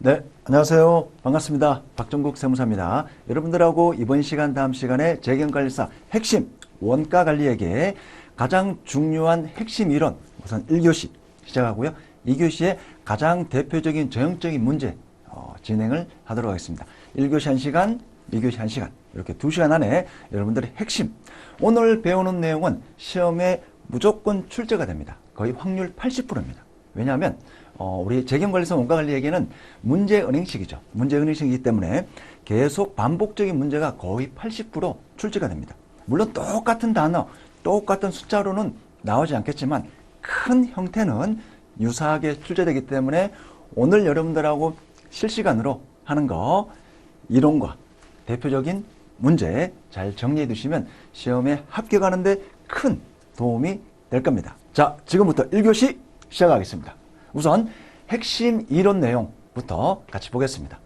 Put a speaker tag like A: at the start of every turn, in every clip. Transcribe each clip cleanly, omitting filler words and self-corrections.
A: 네, 안녕하세요. 반갑습니다. 박정국 세무사입니다. 여러분들하고 이번 시간 다음 시간에 재경관리사 핵심 원가관리에게 가장 중요한 핵심 이론 우선 1교시 시작하고요. 2교시에 가장 대표적인 전형적인 문제 진행을 하도록 하겠습니다. 1교시 1시간, 2교시 1시간 이렇게 2시간 안에 여러분들의 핵심 오늘 배우는 내용은 시험에 무조건 출제가 됩니다. 거의 확률 80%입니다. 왜냐하면 우리 재경관리사 원가관리에게는 문제은행식이죠. 문제은행식이기 때문에 계속 반복적인 문제가 거의 80% 출제가 됩니다. 물론 똑같은 단어, 똑같은 숫자로는 나오지 않겠지만 큰 형태는 유사하게 출제되기 때문에 오늘 여러분들하고 실시간으로 하는 거 이론과 대표적인 문제 잘 정리해 두시면 시험에 합격하는 데 큰 도움이 될 겁니다. 자, 지금부터 1교시 시작하겠습니다. 우선 핵심 이론 내용부터 같이 보겠습니다.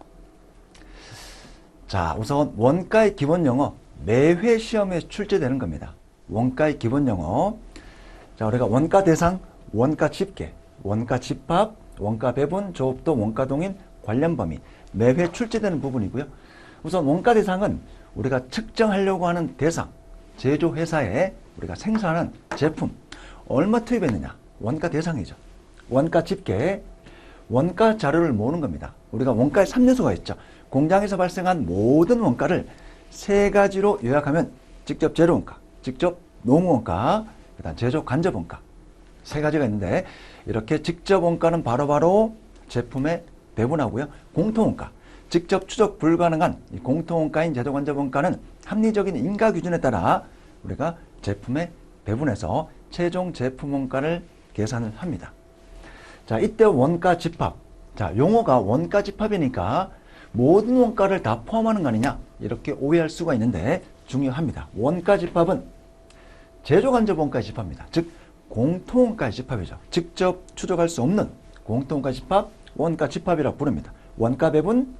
A: 자, 우선 원가의 기본 용어 매회 시험에 출제되는 겁니다. 원가의 기본 용어. 자, 우리가 원가 대상, 원가 집계, 원가 집합, 원가 배분, 조업도, 원가 동인, 관련 범위 매회 출제되는 부분이고요. 우선 원가 대상은 우리가 측정하려고 하는 대상, 제조회사에 우리가 생산한 제품 얼마 투입했느냐 원가 대상이죠. 원가 집계, 원가 자료를 모으는 겁니다. 우리가 원가에 3요소가 있죠. 공장에서 발생한 모든 원가를 세 가지로 요약하면 직접 재료원가, 직접 노무원가, 그다음 제조 간접원가 세 가지가 있는데 이렇게 직접 원가는 바로바로 제품에 배분하고요. 공통원가, 직접 추적 불가능한 이 공통원가인 제조 간접원가는 합리적인 인가 기준에 따라 우리가 제품에 배분해서 최종 제품 원가를 계산을 합니다. 자, 이때 원가 집합. 자, 용어가 원가 집합이니까 모든 원가를 다 포함하는 거 아니냐? 이렇게 오해할 수가 있는데 중요합니다. 원가 집합은 제조 간접 원가의 집합입니다. 즉, 공통원가의 집합이죠. 직접 추적할 수 없는 공통원가 집합, 원가 집합이라고 부릅니다. 원가 배분,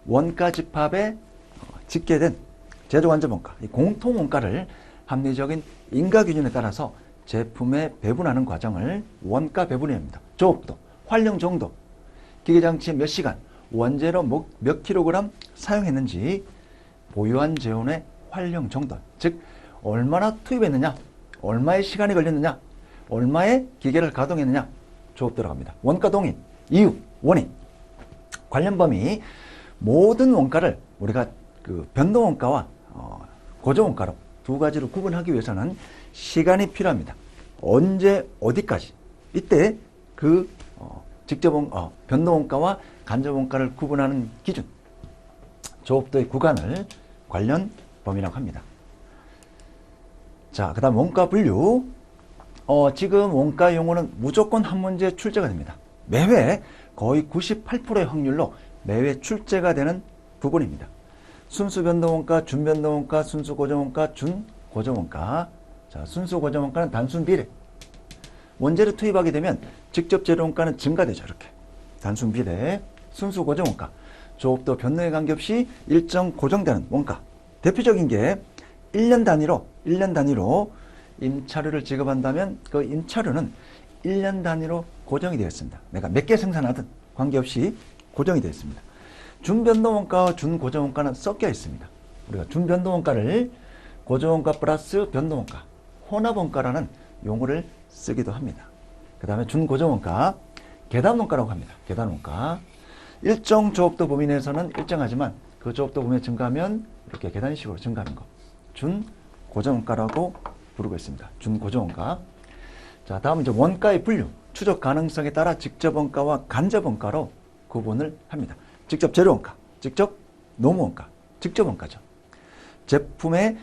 A: 원가 집합에 집계된 제조 간접 원가, 이 공통원가를 합리적인 인가 기준에 따라서 제품에 배분하는 과정을 원가 배분입니다. 조업도, 활용 정도, 기계장치 몇 시간, 원재료 몇 킬로그램 사용했는지, 보유한 재원의 활용 정도, 즉 얼마나 투입했느냐, 얼마의 시간이 걸렸느냐, 얼마의 기계를 가동했느냐, 조업 들어갑니다. 원가 동인, 이유, 원인, 관련 범위, 모든 원가를 우리가 그 변동원가와 고정원가로 두 가지로 구분하기 위해서는 시간이 필요합니다. 언제 어디까지 이때 그 직접 변동원가와 간접원가를 구분하는 기준 조업도의 구간을 관련 범위라고 합니다. 자, 그 다음 원가 분류. 지금 원가 용어는 무조건 한 문제 출제가 됩니다. 매회 거의 98%의 확률로 매회 출제가 되는 부분입니다. 순수 변동원가, 준변동원가, 순수 고정원가, 준 고정원가. 자, 순수 고정원가는 단순 비례. 원재료 투입하게 되면 직접 재료원가는 증가되죠. 이렇게 단순 비례. 순수 고정원가. 조업도 변동에 관계없이 일정 고정되는 원가. 대표적인 게 1년 단위로 임차료를 지급한다면 그 임차료는 1년 단위로 고정이 되어 있습니다. 내가 몇 개 생산하든 관계없이 고정이 되어 있습니다. 준변동원가와 준고정원가는 섞여 있습니다. 우리가 준변동원가를 고정원가 플러스 변동원가, 혼합원가라는 용어를 쓰기도 합니다. 그 다음에 준고정원가, 계단원가라고 합니다. 계단원가. 일정 조업도 범위 내에서는 일정하지만 그 조업도 범위가 증가하면 이렇게 계단식으로 증가하는 거. 준고정원가라고 부르고 있습니다. 준고정원가. 자, 다음 이제 원가의 분류. 추적 가능성에 따라 직접원가와 간접원가로 구분을 합니다. 직접 재료원가, 직접 노무원가, 직접원가죠. 제품의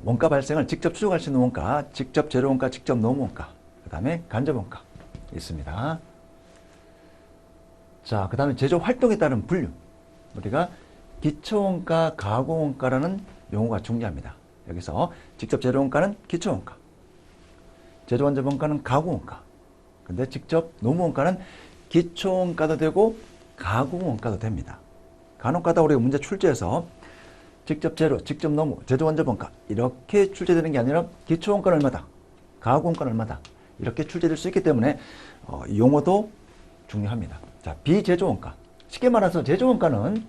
A: 원가 발생을 직접 추적할 수 있는 원가, 직접 재료원가, 직접 노무원가, 그 다음에 간접원가 있습니다. 자, 그 다음에 제조 활동에 따른 분류. 우리가 기초원가, 가공원가라는 용어가 중요합니다. 여기서 직접 재료원가는 기초원가, 제조 간접원가는 가공원가. 근데 직접 노무원가는 기초원가도 되고 가공원가도 됩니다. 간혹가다 우리가 문제 출제해서 직접 재료, 직접 노무, 제조 간접원가 이렇게 출제되는 게 아니라 기초원가는 얼마다, 가공원가는 얼마다 이렇게 출제될 수 있기 때문에 이 용어도 중요합니다. 자, 비제조원가, 쉽게 말해서 제조원가는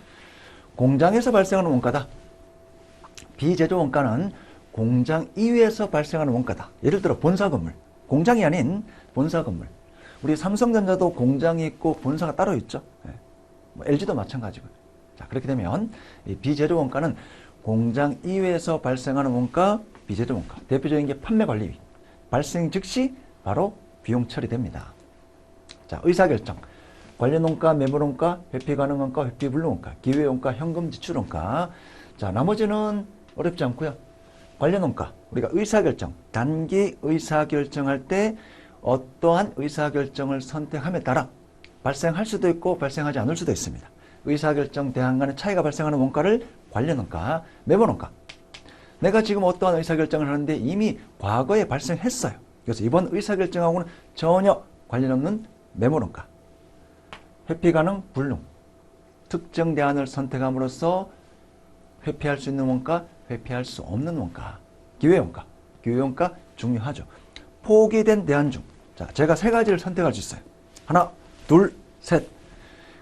A: 공장에서 발생하는 원가다. 비제조 원가는 공장 이외에서 발생하는 원가다. 예를 들어 본사 건물, 공장이 아닌 본사 건물. 우리 삼성전자도 공장이 있고 본사가 따로 있죠. 뭐 LG도 마찬가지고요. 자, 그렇게 되면 이 비제조 원가는 공장 이외에서 발생하는 원가, 비제조 원가. 대표적인 게 판매관리비. 발생 즉시 바로 비용 처리됩니다. 자, 의사결정. 관련 원가, 매물 원가, 회피 가능 원가, 회피 불능 원가, 기회 원가, 현금 지출 원가. 자, 나머지는 어렵지 않고요. 관련 원가. 우리가 의사결정, 단기 의사결정할 때 어떠한 의사결정을 선택함에 따라 발생할 수도 있고 발생하지 않을 수도 있습니다. 의사결정 대안 간의 차이가 발생하는 원가를 관련 원가, 매물 원가. 내가 지금 어떠한 의사결정을 하는데 이미 과거에 발생했어요. 그래서 이번 의사결정하고는 전혀 관련 없는 매물 원가. 회피 가능, 불능. 특정 대안을 선택함으로써 회피할 수 있는 원가, 회피할 수 없는 원가. 기회 원가. 기회 원가 중요하죠. 포기된 대안 중. 자, 제가 세 가지를 선택할 수 있어요. 하나, 둘, 셋.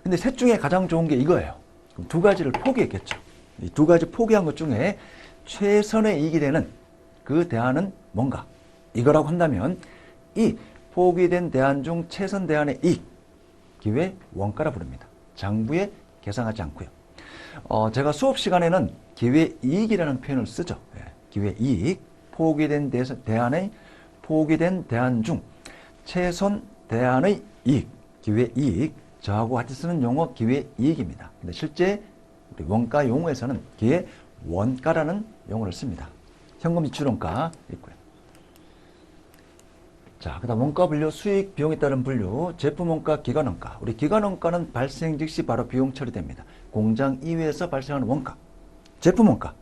A: 근데 셋 중에 가장 좋은 게 이거예요. 그럼 두 가지를 포기했겠죠. 이 두 가지 포기한 것 중에 최선의 이익이 되는 그 대안은 뭔가? 이거라고 한다면 이 포기된 대안 중 최선 대안의 이익, 기회 원가라 부릅니다. 장부에 계산하지 않고요. 제가 수업 시간에는 기회 이익이라는 표현을 쓰죠. 기회 이익, 포기된 대안 중 최선 대안의 이익, 기회 이익, 저하고 같이 쓰는 용어 기회 이익입니다. 근데 실제 우리 원가 용어에서는 기회 원가라는 용어를 씁니다. 현금 지출 원가 있고요. 자, 그 다음 원가 분류, 수익, 비용에 따른 분류, 제품 원가, 기간 원가. 우리 기간 원가는 발생 즉시 바로 비용 처리됩니다. 공장 이외에서 발생하는 원가. 제품 원가.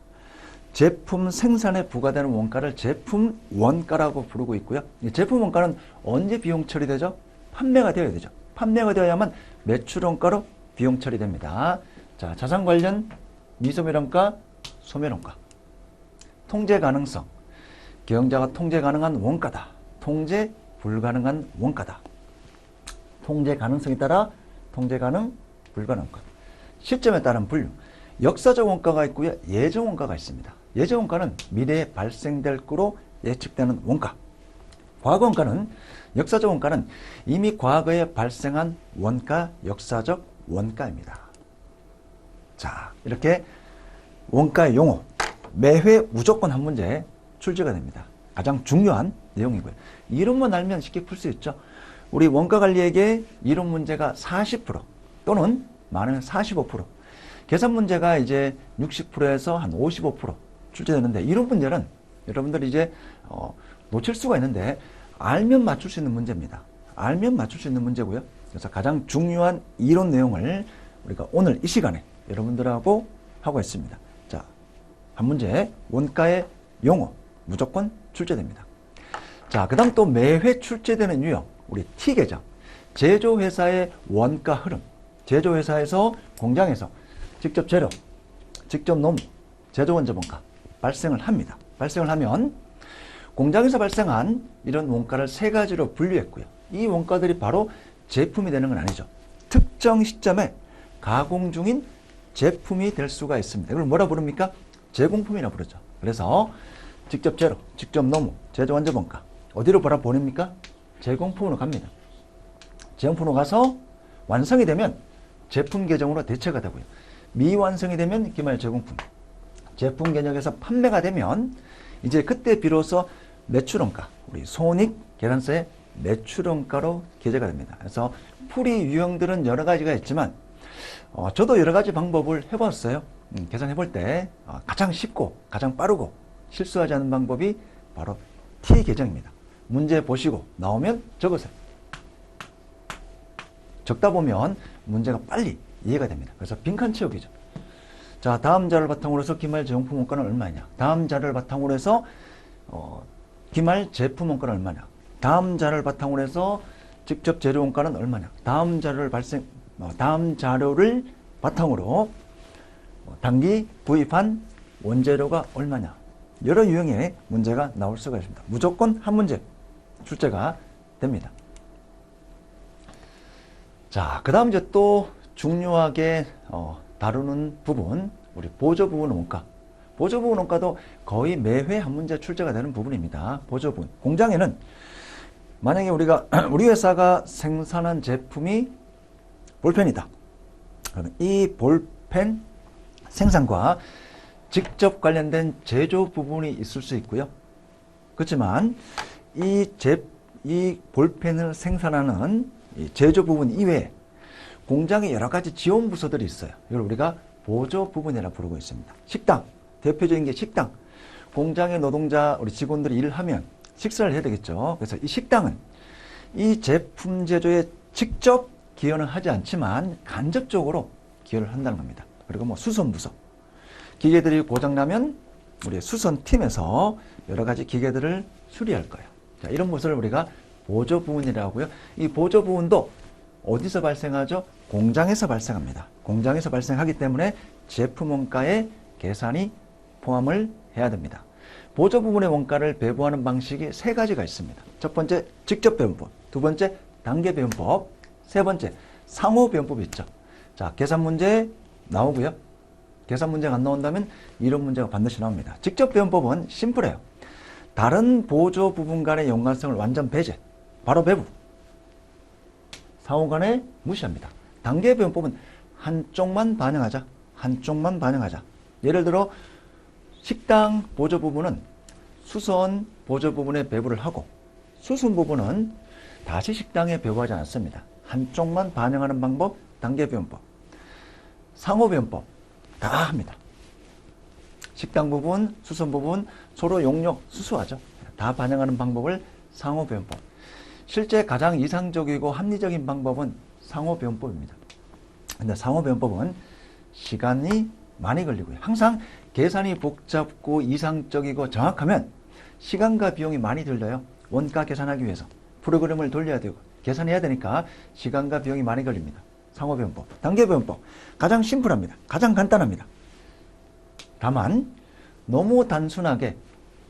A: 제품 생산에 부과되는 원가를 제품 원가라고 부르고 있고요. 이 제품 원가는 언제 비용 처리되죠? 판매가 되어야 되죠. 판매가 되어야만 매출 원가로 비용 처리됩니다. 자, 자산 관련 미소멸 원가, 소멸 원가. 통제 가능성. 경영자가 통제 가능한 원가다. 통제 불가능한 원가다. 통제 가능성에 따라 통제 가능, 불가능 원가. 시점에 따른 분류. 역사적 원가가 있고요. 예정 원가가 있습니다. 예정 원가는 미래에 발생될 거로 예측되는 원가. 과거 원가는, 역사적 원가는 이미 과거에 발생한 원가, 역사적 원가입니다. 자, 이렇게 원가의 용어, 매회 무조건 한 문제 출제가 됩니다. 가장 중요한 내용이고요. 이론만 알면 쉽게 풀 수 있죠. 우리 원가관리에게 이론 문제가 40% 또는 많으면 45%. 계산 문제가 이제 60%에서 한 55% 출제되는데, 이론 문제는 여러분들이 이제 놓칠 수가 있는데 알면 맞출 수 있는 문제입니다. 알면 맞출 수 있는 문제고요. 그래서 가장 중요한 이론 내용을 우리가 오늘 이 시간에 여러분들하고 하고 있습니다. 자, 한 문제 원가의 용어 무조건 출제됩니다. 자, 그 다음 또 매회 출제되는 유형, 우리 T계정. 제조회사의 원가 흐름. 제조회사에서, 공장에서 직접 재료, 직접 노무, 제조원재 원가 발생을 합니다. 발생을 하면 공장에서 발생한 이런 원가를 세 가지로 분류했고요. 이 원가들이 바로 제품이 되는 건 아니죠. 특정 시점에 가공 중인 제품이 될 수가 있습니다. 이걸 뭐라 부릅니까? 제공품이라고 부르죠. 그래서 직접 재료, 직접 노무, 제조원재 원가 어디로 보냅니까? 제공품으로 갑니다. 제공품으로 가서 완성이 되면 제품 계정으로 대체가 되고요. 미완성이 되면 기말 제공품. 제품 계정에서 판매가 되면 이제 그때 비로소 매출원가, 우리 손익 계산서의 매출원가로 기재가 됩니다. 그래서 풀이 유형들은 여러 가지가 있지만 저도 여러 가지 방법을 해봤어요. 계산해 볼 때 가장 쉽고 가장 빠르고 실수하지 않는 방법이 바로 T 계정입니다. 문제 보시고 나오면 적으세요. 적다 보면 문제가 빨리 이해가 됩니다. 그래서 빈칸 채우기죠. 자, 다음 자료를 바탕으로 해서 기말 제공품 원가는 얼마냐. 다음 자료를 바탕으로 해서 기말 제품 원가는 얼마냐. 다음 자료를 바탕으로 해서 직접 재료 원가는 얼마냐. 다음 자료를 바탕으로 단기 구입한 원재료가 얼마냐. 여러 유형의 문제가 나올 수가 있습니다. 무조건 한 문제 출제가 됩니다. 자, 그 다음 이제 또 중요하게 다루는 부분, 우리 보조부분 원가. 보조부분 원가도 거의 매회 한 문제 출제가 되는 부분입니다. 보조부분. 공장에는 만약에 우리 회사가 생산한 제품이 볼펜이다. 그러면 이 볼펜 생산과 직접 관련된 제조 부분이 있을 수 있고요. 그렇지만 이 볼펜을 생산하는 이 제조 부분 이외에 공장에 여러 가지 지원 부서들이 있어요. 이걸 우리가 보조 부분이라고 부르고 있습니다. 식당, 대표적인 게 식당. 공장의 노동자, 우리 직원들이 일을 하면 식사를 해야 되겠죠. 그래서 이 식당은 이 제품 제조에 직접 기여는 하지 않지만 간접적으로 기여를 한다는 겁니다. 그리고 뭐 수선부서. 기계들이 고장나면 우리 수선팀에서 여러 가지 기계들을 수리할 거예요. 자, 이런 것을 우리가 보조 부분이라고 하고요. 이 보조 부분도 어디서 발생하죠? 공장에서 발생합니다. 공장에서 발생하기 때문에 제품 원가에 계산이 포함을 해야 됩니다. 보조 부분의 원가를 배부하는 방식이 세 가지가 있습니다. 첫 번째, 직접 배분법. 두 번째, 단계 배분법. 세 번째, 상호 배분법이 있죠. 자, 계산 문제 나오고요. 계산 문제가 안 나온다면 이런 문제가 반드시 나옵니다. 직접 배분법은 심플해요. 다른 보조 부분 간의 연관성을 완전 배제. 바로 배부. 상호 간에 무시합니다. 단계 배분법은 한쪽만 반영하자. 한쪽만 반영하자. 예를 들어 식당 보조 부분은 수선 보조 부분에 배부를 하고 수선 부분은 다시 식당에 배부하지 않습니다. 한쪽만 반영하는 방법, 단계 배분법. 상호 배분법 다 합니다. 식당 부분, 수선 부분 서로 용역 수수하죠. 다 반영하는 방법을 상호 배분법. 실제 가장 이상적이고 합리적인 방법은 상호 배분법입니다. 근데 상호 배분법은 시간이 많이 걸리고요. 항상 계산이 복잡고 이상적이고 정확하면 시간과 비용이 많이 들려요. 원가 계산하기 위해서 프로그램을 돌려야 되고 계산해야 되니까 시간과 비용이 많이 걸립니다. 상호 배분법. 단계 배분법 가장 심플합니다. 가장 간단합니다. 다만 너무 단순하게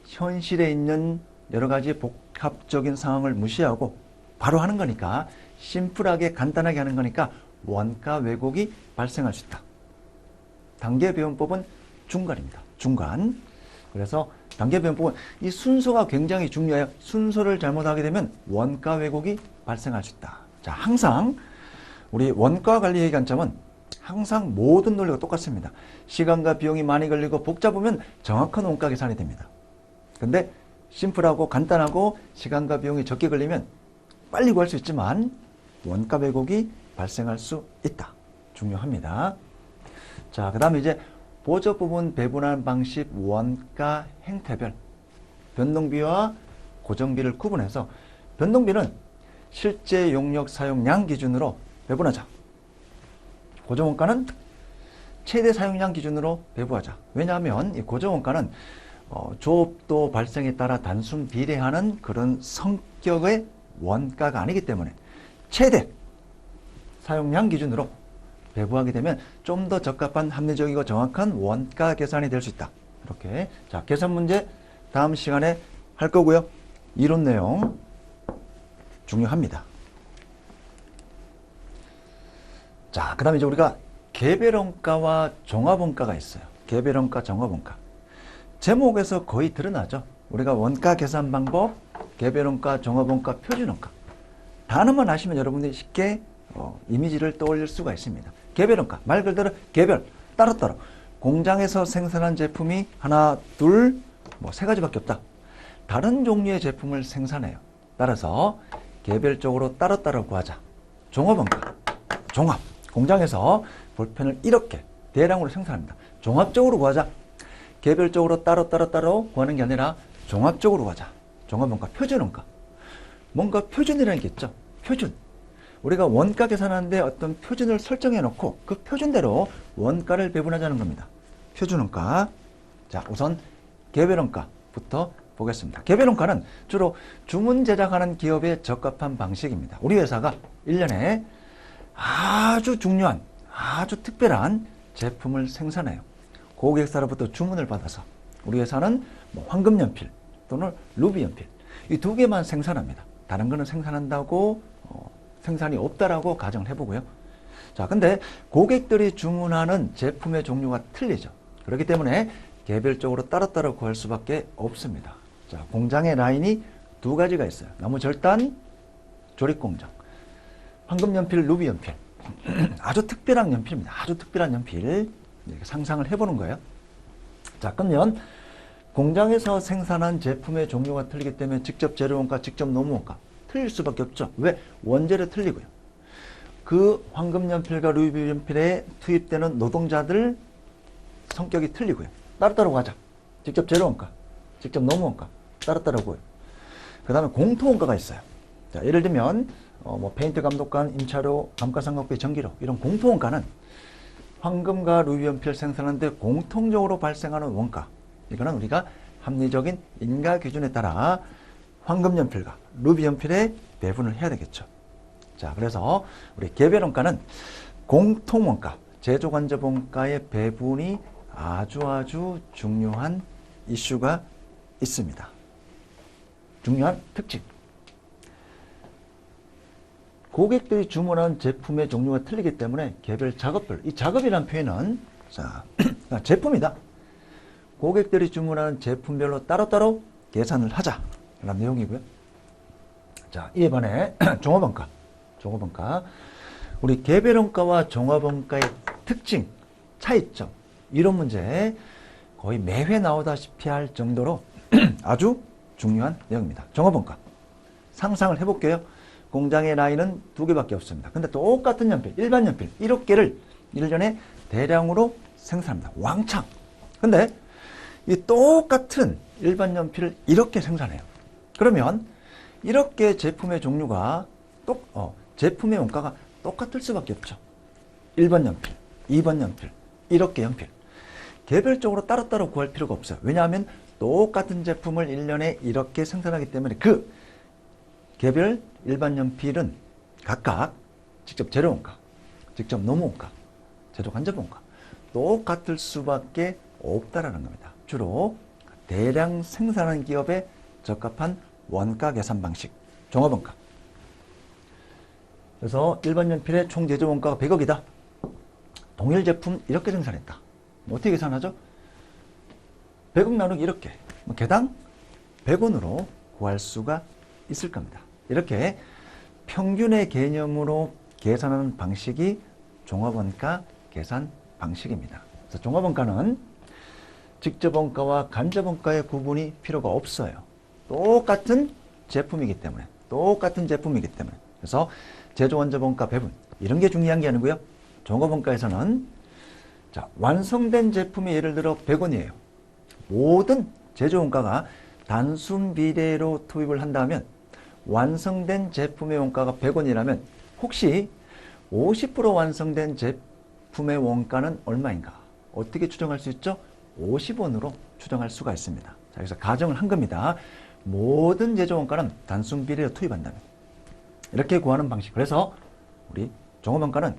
A: 현실에 있는 여러 가지 복합적인 상황을 무시하고 바로 하는 거니까 심플하게 간단하게 하는 거니까 원가 왜곡이 발생할 수 있다. 단계 배분법은 중간입니다. 중간. 그래서 단계 배분법은 이 순서가 굉장히 중요해요. 순서를 잘못하게 되면 원가 왜곡이 발생할 수 있다. 자, 항상 우리 원가 관리의 관점은 항상 모든 논리가 똑같습니다. 시간과 비용이 많이 걸리고 복잡하면 정확한 원가 계산이 됩니다. 근데 심플하고 간단하고 시간과 비용이 적게 걸리면 빨리 구할 수 있지만 원가 왜곡이 발생할 수 있다. 중요합니다. 자, 그 다음에 이제 보조 부분 배분하는 방식 원가 행태별 변동비와 고정비를 구분해서 변동비는 실제 용역 사용량 기준으로 배분하자. 고정원가는 최대 사용량 기준으로 배분하자. 왜냐하면 이 고정원가는 조업도 발생에 따라 단순 비례하는 그런 성격의 원가가 아니기 때문에 최대 사용량 기준으로 배부하게 되면 좀 더 적합한 합리적이고 정확한 원가 계산이 될 수 있다. 이렇게. 자, 계산 문제 다음 시간에 할 거고요. 이론 내용 중요합니다. 자, 그 다음에 이제 우리가 개별원가와 종합원가가 있어요. 개별원가, 종합원가. 제목에서 거의 드러나죠. 우리가 원가 계산 방법, 개별원가, 종합원가, 표준원가. 단어만 아시면 여러분들이 쉽게 이미지를 떠올릴 수가 있습니다. 개별원가, 말 그대로 개별, 따로따로. 공장에서 생산한 제품이 하나, 둘, 세 가지밖에 없다. 다른 종류의 제품을 생산해요. 따라서 개별적으로 따로따로 구하자. 종합원가, 종합. 공장에서 볼펜을 이렇게 대량으로 생산합니다. 종합적으로 구하자. 개별적으로 따로 구하는 게 아니라 종합적으로 구하자. 종합원가, 표준원가. 뭔가 표준이라는 게 있죠. 표준. 우리가 원가 계산하는데 어떤 표준을 설정해 놓고 그 표준대로 원가를 배분하자는 겁니다. 표준원가. 자, 우선 개별원가부터 보겠습니다. 개별원가는 주로 주문 제작하는 기업에 적합한 방식입니다. 우리 회사가 1년에 아주 중요한, 아주 특별한 제품을 생산해요. 고객사로부터 주문을 받아서 우리 회사는 황금연필 또는 루비연필 이 두 개만 생산합니다. 다른 거는 생산한다고 생산이 없다라고 가정을 해보고요. 자, 근데 고객들이 주문하는 제품의 종류가 틀리죠. 그렇기 때문에 개별적으로 따로따로 구할 수밖에 없습니다. 자, 공장의 라인이 두 가지가 있어요. 나무 절단, 조립 공장. 황금 연필, 루비 연필. 아주 특별한 연필입니다. 아주 특별한 연필. 이렇게 상상을 해보는 거예요. 자, 그러면 공장에서 생산한 제품의 종류가 틀리기 때문에 직접 재료원가, 직접 노무원가 틀릴 수밖에 없죠. 왜? 원재료 틀리고요. 그 황금 연필과 루비 연필에 투입되는 노동자들 성격이 틀리고요. 따로따로 가자. 직접 재료원가, 직접 노무원가 따로따로 고요. 그 다음에 공통원가가 있어요. 자, 예를 들면 뭐 페인트 감독관, 임차료, 감가상각비, 전기료 이런 공통원가는 황금과 루비 연필 생산하는데 공통적으로 발생하는 원가. 이거는 우리가 합리적인 인가 기준에 따라 황금 연필과 루비 연필에 배분을 해야 되겠죠. 자, 그래서 우리 개별 원가는 공통원가, 제조간접원가의 배분이 아주 중요한 이슈가 있습니다. 중요한 특징. 고객들이 주문한 제품의 종류가 틀리기 때문에 개별 작업별, 이 작업이라는 표현은 자, 제품이다. 고객들이 주문하는 제품별로 따로따로 계산을 하자라는 내용이고요. 자, 이에 반해 종합원가. 우리 개별원가와 종합원가의 특징, 차이점 이런 문제 거의 매회 나오다시피 할 정도로 아주 중요한 내용입니다. 종합원가. 상상을 해볼게요. 공장의 라인은 두 개밖에 없습니다. 근데 똑같은 연필, 일반 연필 1억 개를 1년에 대량으로 생산합니다. 왕창. 근데 이 똑같은 일반 연필을 이렇게 생산해요. 그러면 이렇게 제품의 종류가 제품의 원가가 똑같을 수밖에 없죠. 1번 연필, 2번 연필, 이렇게 연필. 개별적으로 따로따로 구할 필요가 없어요. 왜냐하면 똑같은 제품을 1년에 이렇게 생산하기 때문에 그 개별 일반 연필은 각각 직접 재료원가, 직접 노무원가, 제조간접원가 똑같을 수밖에 없다라는 겁니다. 주로 대량 생산하는 기업에 적합한 원가 계산 방식, 종합원가. 그래서 일반 연필의 총 제조 원가가 100억이다. 동일 제품 이렇게 생산했다. 어떻게 계산하죠? 100억 나누기 이렇게 개당 100원으로 구할 수가 있을 겁니다. 이렇게 평균의 개념으로 계산하는 방식이 종합원가 계산 방식입니다. 그래서 종합원가는 직접원가와 간접원가의 구분이 필요가 없어요. 똑같은 제품이기 때문에. 그래서 제조간접원가 배분 이런 게 중요한 게 아니고요. 종합원가에서는 자, 완성된 제품이 예를 들어 100원이에요. 모든 제조원가가 단순 비례로 투입을 한다면 완성된 제품의 원가가 100원이라면 혹시 50% 완성된 제품의 원가는 얼마인가? 어떻게 추정할 수 있죠? 50원으로 추정할 수가 있습니다. 자, 그래서 가정을 한 겁니다. 모든 제조 원가는 단순 비례로 투입한다면 이렇게 구하는 방식. 그래서 우리 종합원가는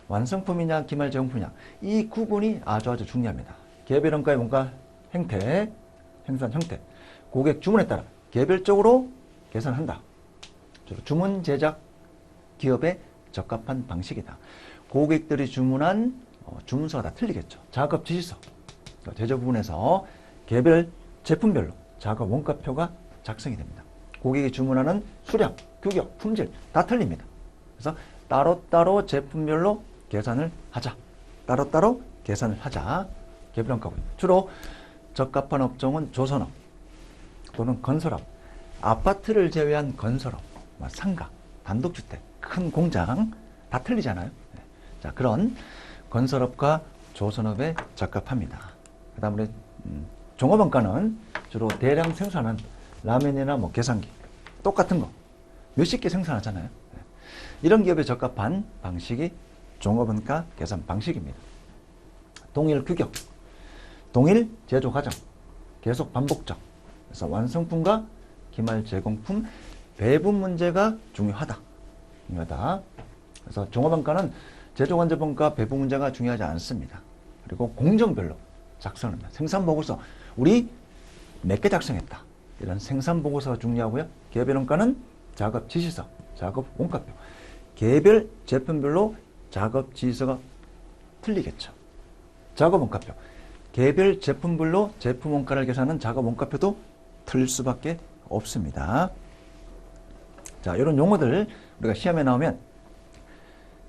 A: 완성품이냐 기말 제공품이냐 이 구분이 아주 중요합니다. 개별 원가의 원가 행태, 생산 형태, 고객 주문에 따라 개별적으로 계산한다. 주로 주문 제작 기업에 적합한 방식이다. 고객들이 주문한 주문서가 다 틀리겠죠. 작업 지시서, 제조 부분에서 개별 제품별로 작업 원가표가 작성이 됩니다. 고객이 주문하는 수량, 규격, 품질 다 틀립니다. 그래서 따로따로 제품별로 계산을 하자. 개별 원가고요. 주로 적합한 업종은 조선업 또는 건설업, 아파트를 제외한 건설업, 상가, 단독주택, 큰 공장 다 틀리잖아요. 자, 그런 건설업과 조선업에 적합합니다. 그 다음에 종합원가는 주로 대량 생산한 라면이나 계산기 똑같은 거 몇십 개 생산하잖아요. 이런 기업에 적합한 방식이 종합원가 계산 방식입니다. 동일 규격, 동일 제조 과정, 계속 반복적. 그래서 완성품과 기말 제공품 배분 문제가 중요하다. 그래서 종합원가는 제조간접원가 배분 문제가 중요하지 않습니다. 그리고 공정별로 작성합니다. 생산보고서 우리 몇 개 작성했다. 이런 생산보고서가 중요하고요. 개별원가는 작업 지시서, 작업 원가표. 개별 제품별로 작업 지수가 틀리겠죠. 작업 원가표. 개별 제품별로 제품 원가를 계산하는 작업 원가표도 틀릴 수밖에 없습니다. 자, 이런 용어들 우리가 시험에 나오면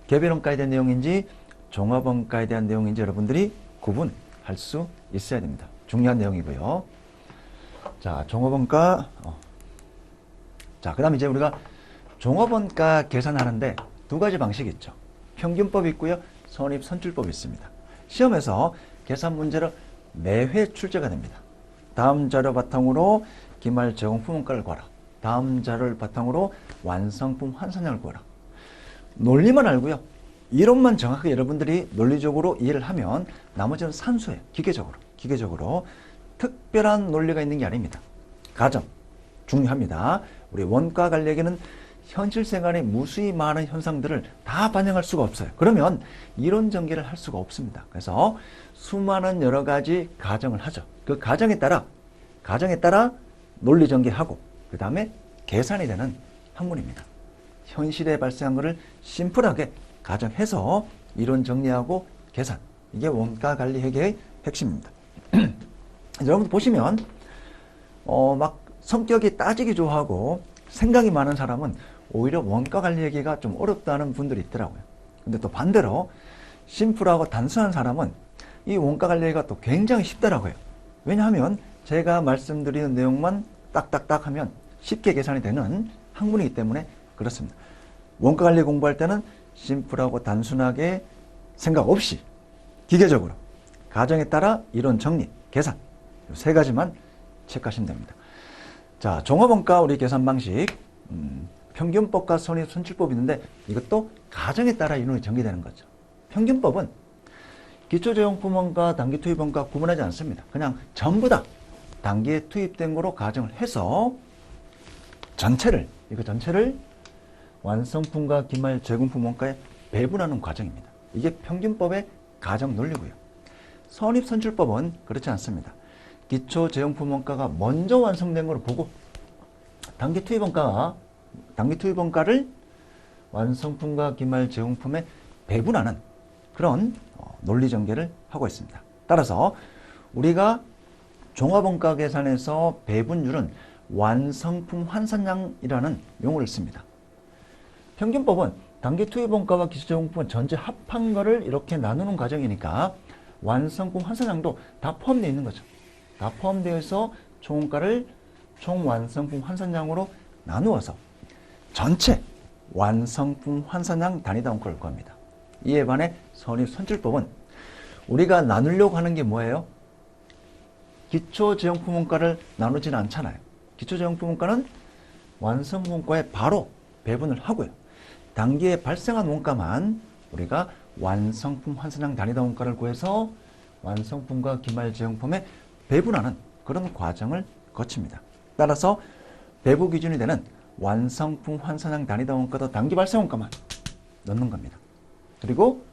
A: 개별 원가에 대한 내용인지 종합 원가에 대한 내용인지 여러분들이 구분할 수 있어야 됩니다. 중요한 내용이고요. 자, 종합 원가. 자, 그 다음에 이제 우리가 종합 원가 계산하는데 두 가지 방식이 있죠. 평균법이 있고요. 선입선출법이 있습니다. 시험에서 계산 문제로 매회 출제가 됩니다. 다음 자료 바탕으로 기말 제공품 원가를 구하라. 다음 자료를 바탕으로 완성품 환산량을 구하라. 논리만 알고요. 이론만 정확하게 여러분들이 논리적으로 이해를 하면 나머지는 산수예요. 기계적으로. 특별한 논리가 있는 게 아닙니다. 가정 중요합니다. 우리 원가 관리에게는 현실 생활에 무수히 많은 현상들을 다 반영할 수가 없어요. 그러면 이론 전개를 할 수가 없습니다. 그래서 수많은 여러 가지 가정을 하죠. 그 가정에 따라 논리 전개하고 그 다음에 계산이 되는 학문입니다. 현실에 발생한 것을 심플하게 가정해서 이론 정리하고 계산. 이게 원가 관리 회계의 핵심입니다. 여러분 보시면 막 성격이 따지기 좋아하고 생각이 많은 사람은 오히려 원가 관리 회계가 좀 어렵다는 분들이 있더라고요. 근데 또 반대로 심플하고 단순한 사람은 이 원가 관리 회계가 또 굉장히 쉽더라고요. 왜냐하면 제가 말씀드리는 내용만 딱딱딱 하면 쉽게 계산이 되는 학문이기 때문에 그렇습니다. 원가 관리 공부할 때는 심플하고 단순하게 생각 없이 기계적으로 가정에 따라 이론 정리, 계산 이 세 가지만 체크하시면 됩니다. 자, 종합원가 우리 계산 방식 평균법과 선입선출법이 있는데 이것도 가정에 따라 이론이 전개되는 거죠. 평균법은 기초재용품원가, 단기 투입원가 구분하지 않습니다. 그냥 전부 다 단기에 투입된 거로 가정을 해서 전체를 완성품과 기말 제공품 원가에 배분하는 과정입니다. 이게 평균법의 가정 논리고요. 선입선출법은 그렇지 않습니다. 기초 제용품 원가가 먼저 완성된 걸 보고 단기 투입 원가를 완성품과 기말 제공품에 배분하는 그런 논리 전개를 하고 있습니다. 따라서 우리가 종합원가 계산에서 배분율은 완성품 환산량이라는 용어를 씁니다. 평균법은 단기 투입 원가와 기초 제공품은 전체 합한 거를 이렇게 나누는 과정이니까 완성품 환산량도 다 포함되어 있는 거죠. 다 포함되어 있어 총원가를 총완성품 환산량으로 나누어서 전체 완성품 환산량 단위당 원가를 구합니다. 이에 반해 선입선출법은 우리가 나누려고 하는 게 뭐예요? 기초제용품 원가를 나누지는 않잖아요. 기초제용품 원가는 완성품 원가에 바로 배분을 하고요. 단기에 발생한 원가만 우리가 완성품 환산량 단위당 원가를 구해서 완성품과 기말 제용품에 배분하는 그런 과정을 거칩니다. 따라서 배분 기준이 되는 완성품 환산량 단위당 원가도 단기 발생 원가만 넣는 겁니다. 그리고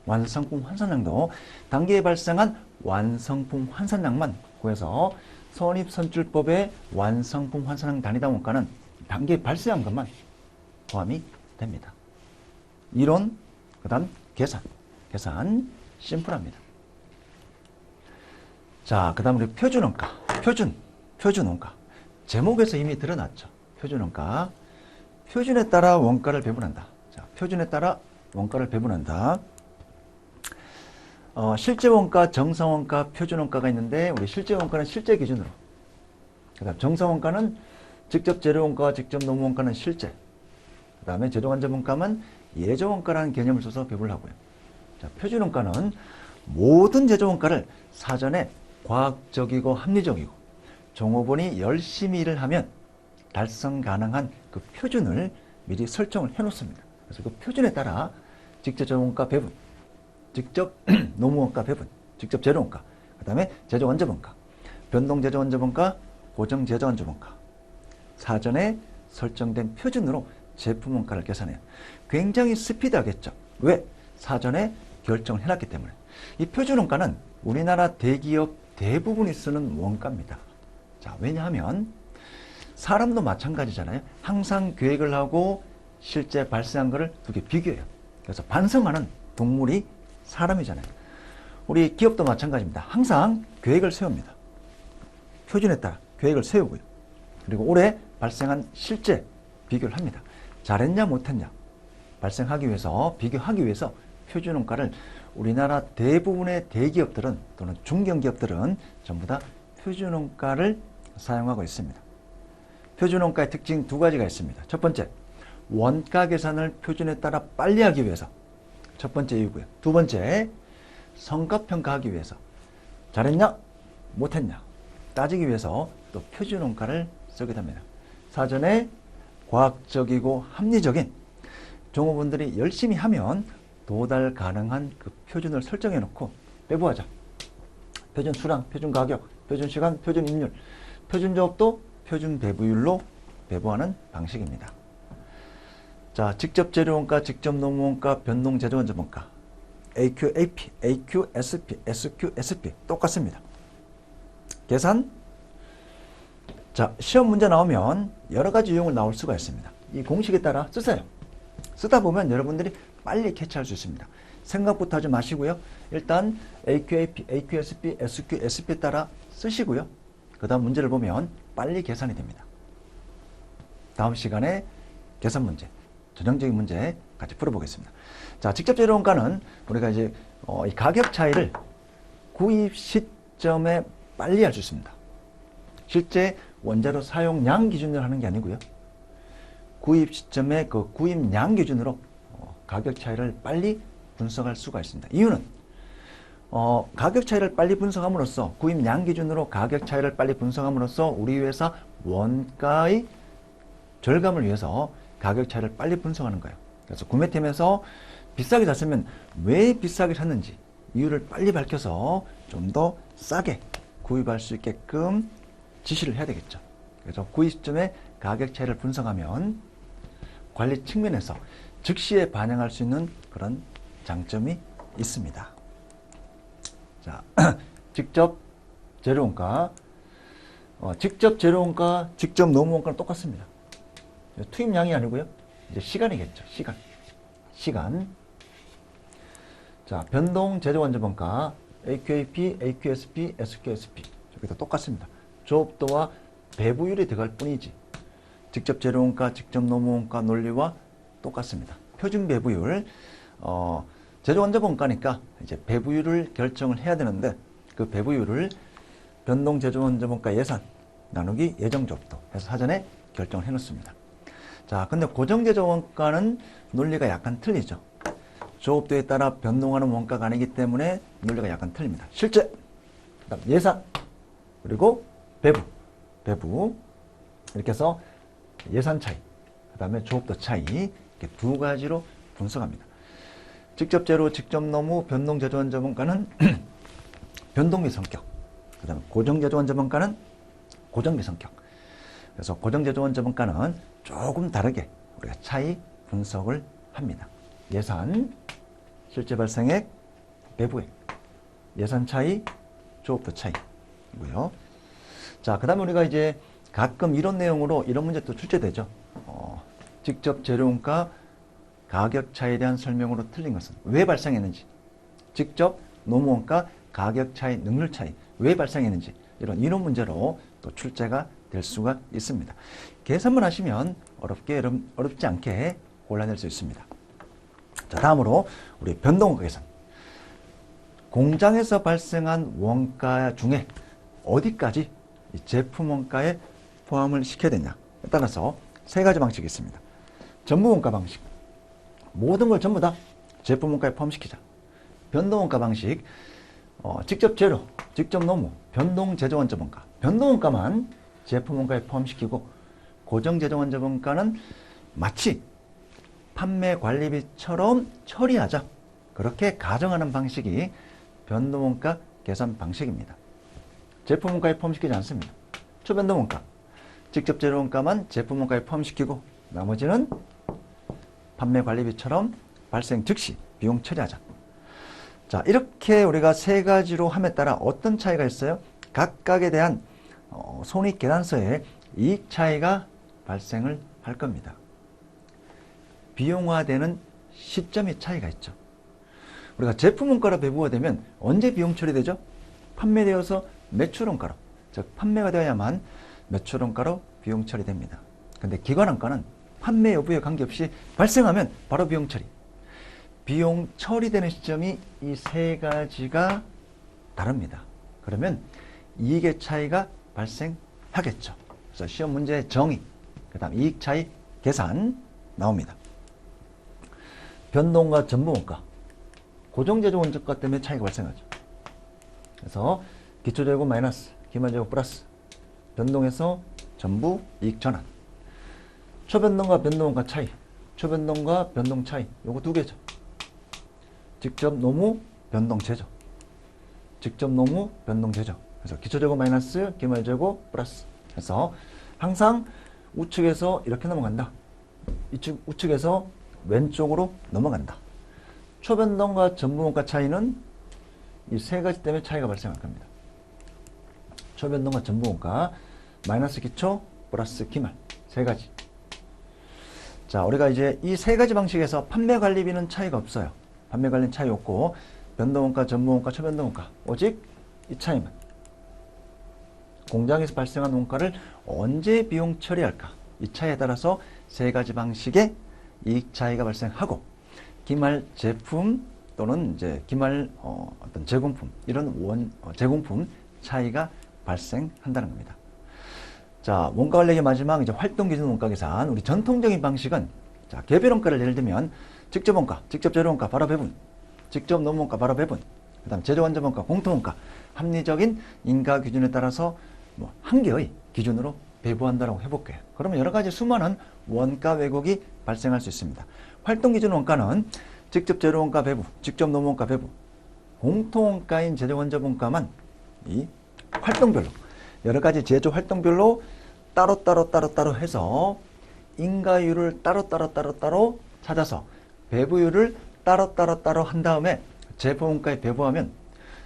A: 완성품 환산량도 단기에 발생한 완성품 환산량만 구해서 선입선출법의 완성품 환산량 단위당 원가는 단기에 발생한 것만 포함이 됩니다. 이론, 그 다음 계산 심플합니다. 자, 그 다음 우리 표준원가, 표준원가. 제목에서 이미 드러났죠. 표준원가. 표준에 따라 원가를 배분한다. 자, 표준에 따라 원가를 배분한다. 실제원가, 정상원가, 표준원가가 있는데 우리 실제원가는 실제 기준으로. 그 다음 정상원가는 직접 재료원가와 직접 노무원가는 실제. 그 다음에 제조간접원가만 예조원가라는 개념을 써서 배분을 하고요. 자, 표준원가는 모든 제조원가를 사전에 과학적이고 합리적이고 종업원이 열심히 일을 하면 달성 가능한 그 표준을 미리 설정을 해놓습니다. 그래서 그 표준에 따라 직접 재료원가 배분, 직접 노무원가 배분, 직접 재료원가, 그 다음에 제조간접원가, 변동제조간접원가, 고정제조간접원가 사전에 설정된 표준으로 제품원가를 계산해요. 굉장히 스피드하겠죠. 왜? 사전에 결정을 해놨기 때문에. 이 표준원가는 우리나라 대기업 대부분이 쓰는 원가입니다. 자, 왜냐하면 사람도 마찬가지잖아요. 항상 계획을 하고 실제 발생한 거를 두 개 비교해요. 그래서 반성하는 동물이 사람이잖아요. 우리 기업도 마찬가지입니다. 항상 계획을 세웁니다. 표준에 따라 계획을 세우고요. 그리고 올해 발생한 실제 비교를 합니다. 잘했냐 못했냐 발생하기 위해서 비교하기 위해서 표준원가를 우리나라 대부분의 대기업들은 또는 중견기업들은 전부 다 표준원가를 사용하고 있습니다. 표준원가의 특징 두 가지가 있습니다. 첫 번째, 원가 계산을 표준에 따라 빨리 하기 위해서 첫 번째 이유고요. 두 번째, 성과평가하기 위해서 잘했냐 못했냐 따지기 위해서 또 표준원가를 쓰게 됩니다. 사전에 과학적이고 합리적인 종업원들이 열심히 하면 도달 가능한 그 표준을 설정해 놓고 배부하자. 표준 수량, 표준 가격, 표준 시간, 표준 인율, 표준 조업도 표준 배부율로 배부하는 방식입니다. 자, 직접 재료원가, 직접 노무원가, 변동 제조원자원가, AQAP, AQSP, SQSP 똑같습니다. 계산. 자, 시험 문제 나오면 여러 가지 유형을 나올 수가 있습니다. 이 공식에 따라 쓰세요. 쓰다 보면 여러분들이 빨리 캐치할 수 있습니다. 생각부터 하지 마시고요. 일단 AQAP, AQSP, SQSP에 따라 쓰시고요. 그 다음 문제를 보면 빨리 계산이 됩니다. 다음 시간에 계산 문제, 전형적인 문제 같이 풀어보겠습니다. 자, 직접 재료원가는 우리가 이제 이 가격 차이를 구입 시점에 빨리 할 수 있습니다. 실제 원자료 사용량 기준으로 하는 게 아니고요. 구입 시점에 그 구입량 기준으로 가격 차이를 빨리 분석할 수가 있습니다. 이유는 가격 차이를 빨리 분석함으로써 구입량 기준으로 가격 차이를 빨리 분석함으로써 우리 회사 원가의 절감을 위해서 가격 차이를 빨리 분석하는 거예요. 그래서 구매팀에서 비싸게 샀으면 왜 비싸게 샀는지 이유를 빨리 밝혀서 좀 더 싸게 구입할 수 있게끔 지시를 해야 되겠죠. 그래서 구입 시점에 가격 차이를 분석하면 관리 측면에서 즉시에 반영할 수 있는 그런 장점이 있습니다. 자, 직접 재료원가, 직접 재료원가, 직접 노무원가는 똑같습니다. 투입량이 아니고요. 이제 시간이겠죠. 시간. 자, 변동 제조원자원가, AQAP, AQSP, SQSP. 여기도 똑같습니다. 조업도와 배부율이 들어갈 뿐이지. 직접 재료원가, 직접 노무원가 논리와 똑같습니다. 표준 배부율, 제조원자원가니까 이제 배부율을 결정을 해야 되는데 그 배부율을 변동 제조원자원가 예산 나누기 예정조업도 해서 사전에 결정을 해놓습니다. 자, 근데 고정제조원가는 논리가 약간 틀리죠. 조업도에 따라 변동하는 원가가 아니기 때문에 논리가 약간 틀립니다. 실제, 그다음 예산, 그리고 배부 이렇게 해서 예산 차이, 그 다음에 조업도 차이 이렇게 두 가지로 분석합니다. 직접 재료, 직접 노무, 변동 제조원자원가는 변동비 성격, 그 다음에 고정제조원자원가는 고정비 성격. 그래서 고정제조원자원가는 조금 다르게 우리가 차이 분석을 합니다. 예산, 실제 발생액, 배부액, 예산 차이, 조업도 차이고요. 자, 그 다음에 우리가 이제 가끔 이런 내용으로 이런 문제 또 출제되죠. 직접 재료원가 가격 차이에 대한 설명으로 틀린 것은 왜 발생했는지, 직접 노무원가 가격 차이, 능률 차이 왜 발생했는지 이런 이론 문제로 또 출제가 될 수가 있습니다. 계산만 하시면 어렵지 않게 골라낼 수 있습니다. 자, 다음으로 우리 변동원가 계산. 공장에서 발생한 원가 중에 어디까지 이 제품 원가에 포함을 시켜야 되냐에 따라서 세 가지 방식이 있습니다. 전부원가 방식. 모든 걸 전부 다 제품 원가에 포함시키자. 변동원가 방식. 직접 재료, 직접 노무, 변동 제조원자원가. 변동원가만 제품 원가에 포함시키고 고정 제조원자원가는 마치 판매 관리비처럼 처리하자. 그렇게 가정하는 방식이 변동원가 계산 방식입니다. 제품 원가에 포함시키지 않습니다. 초변동원가, 직접 재료원가만 제품 원가에 포함시키고 나머지는 판매 관리비처럼 발생 즉시 비용 처리하자. 자, 이렇게 우리가 세 가지로 함에 따라 어떤 차이가 있어요? 각각에 대한 손익계산서에 이익 차이가 발생을 할 겁니다. 비용화되는 시점이 차이가 있죠. 우리가 제품 원가로 배부가 되면 언제 비용 처리되죠? 판매되어서 매출 원가로, 즉 판매가 되어야만 매출 원가로 비용 처리됩니다. 근데 기관 원가는 판매 여부에 관계없이 발생하면 바로 비용 처리. 비용 처리되는 시점이 이 세 가지가 다릅니다. 그러면 이익의 차이가 발생하겠죠. 그래서 시험 문제의 정의, 그 다음 이익 차이 계산 나옵니다. 변동과 전부원가, 고정제조 원가가 때문에 차이가 발생하죠. 그래서 기초재고 마이너스, 기말재고 플러스, 변동에서 전부 이익 전환. 초변동과 변동원가 차이, 초변동과 변동 차이, 요거 두 개죠. 직접 노무, 변동 제조. 직접 노무, 변동 제조. 그래서 기초재고 마이너스, 기말재고 플러스. 그래서 항상 우측에서 이렇게 넘어간다. 우측에서 왼쪽으로 넘어간다. 초변동과 전부원가 차이는 이 세 가지 때문에 차이가 발생할 겁니다. 초변동과 전부원가, 마이너스 기초, 플러스 기말. 세 가지. 자, 우리가 이제 이 세 가지 방식에서 판매 관리비는 차이가 없어요. 판매 관리는 차이 없고, 변동원가, 전부원가, 초변동원가. 오직 이 차이만. 공장에서 발생한 원가를 언제 비용 처리할까? 이 차이에 따라서 세 가지 방식의 이익 차이가 발생하고, 기말 제품 또는 이제 기말 어떤 제공품, 이런 제공품 차이가 발생한다는 겁니다. 자, 원가 관리의 마지막 이제 활동 기준 원가 계산. 우리 전통적인 방식은, 자, 개별 원가를 예를 들면 직접 원가, 직접 재료 원가 바로 배분, 직접 노무 원가 바로 배분, 그다음 제조 원자 원가, 공통 원가, 합리적인 인가 기준에 따라서 뭐 한 개의 기준으로 배부한다라고 해볼게요. 그러면 여러 가지 수많은 원가 왜곡이 발생할 수 있습니다. 활동 기준 원가는 직접 재료 원가 배부, 직접 노무 원가 배부, 공통 원가인 제조 원자 원가만 이 활동별로 여러 가지 제조 활동별로 따로 해서 인가율을 따로 찾아서 배부율을 따로 한 다음에 제품 원가에 배부하면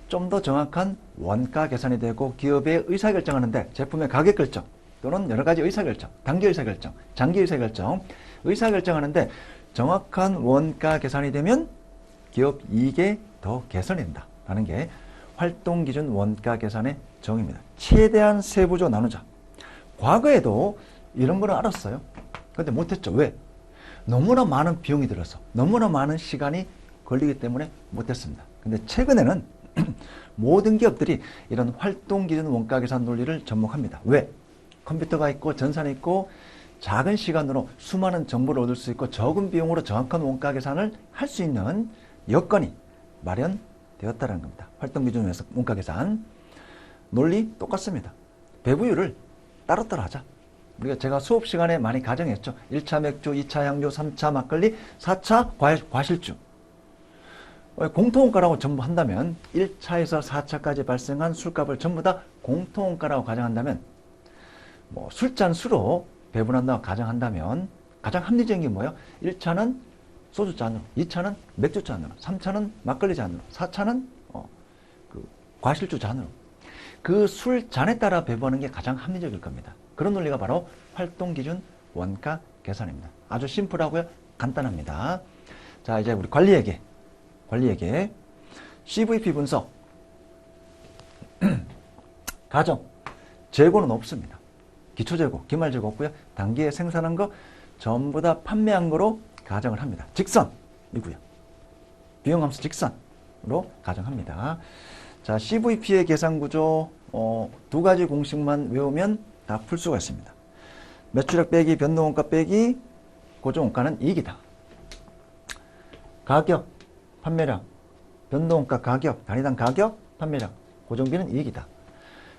A: 좀 더 정확한 원가 계산이 되고 기업의 의사결정하는데 제품의 가격 결정 또는 여러 가지 의사결정, 단기 의사결정, 장기 의사결정, 의사결정하는데 정확한 원가 계산이 되면 기업 이익에 더 개선이 된다라는 게 활동기준 원가 계산의 정의입니다. 최대한 세부적으로 나누자. 과거에도 이런 거는 알았어요. 근데 못했죠. 왜? 너무나 많은 비용이 들어서 너무나 많은 시간이 걸리기 때문에 못했습니다. 근데 최근에는 모든 기업들이 이런 활동기준 원가 계산 논리를 접목합니다. 왜? 컴퓨터가 있고 전산이 있고 작은 시간으로 수많은 정보를 얻을 수 있고 적은 비용으로 정확한 원가 계산을 할 수 있는 여건이 마련되었다는 겁니다. 활동기준 원가 계산 논리 똑같습니다. 배부율을 따로따로 하자. 우리가 제가 수업 시간에 많이 가정했죠. 1차 맥주, 2차 향주, 3차 막걸리, 4차 과실주. 공통원가라고 전부 한다면 1차에서 4차까지 발생한 술값을 전부 다 공통원가라고 가정한다면 뭐 술잔 수로 배분한다고 가정한다면 가장 합리적인 게 뭐예요? 1차는 소주잔으로, 2차는 맥주잔으로, 3차는 막걸리 잔으로, 4차는 과실주 잔으로. 그 술잔에 따라 배분하는 게 가장 합리적일 겁니다. 그런 논리가 바로 활동기준 원가 계산입니다. 아주 심플하고요. 간단합니다. 자, 이제 우리 관리회계 CVP 분석 가정 재고는 없습니다. 기초재고, 기말재고 없고요. 단기에 생산한 거 전부 다 판매한 거로 가정을 합니다. 직선이고요. 비용함수 직선으로 가정합니다. 자, CVP의 계산 구조 두 가지 공식만 외우면 다 풀 수가 있습니다. 매출액 빼기 변동원가 빼기 고정원가는 이익이다. 가격, 판매량, 변동원가 가격, 단위당 가격, 판매량, 고정비는 이익이다.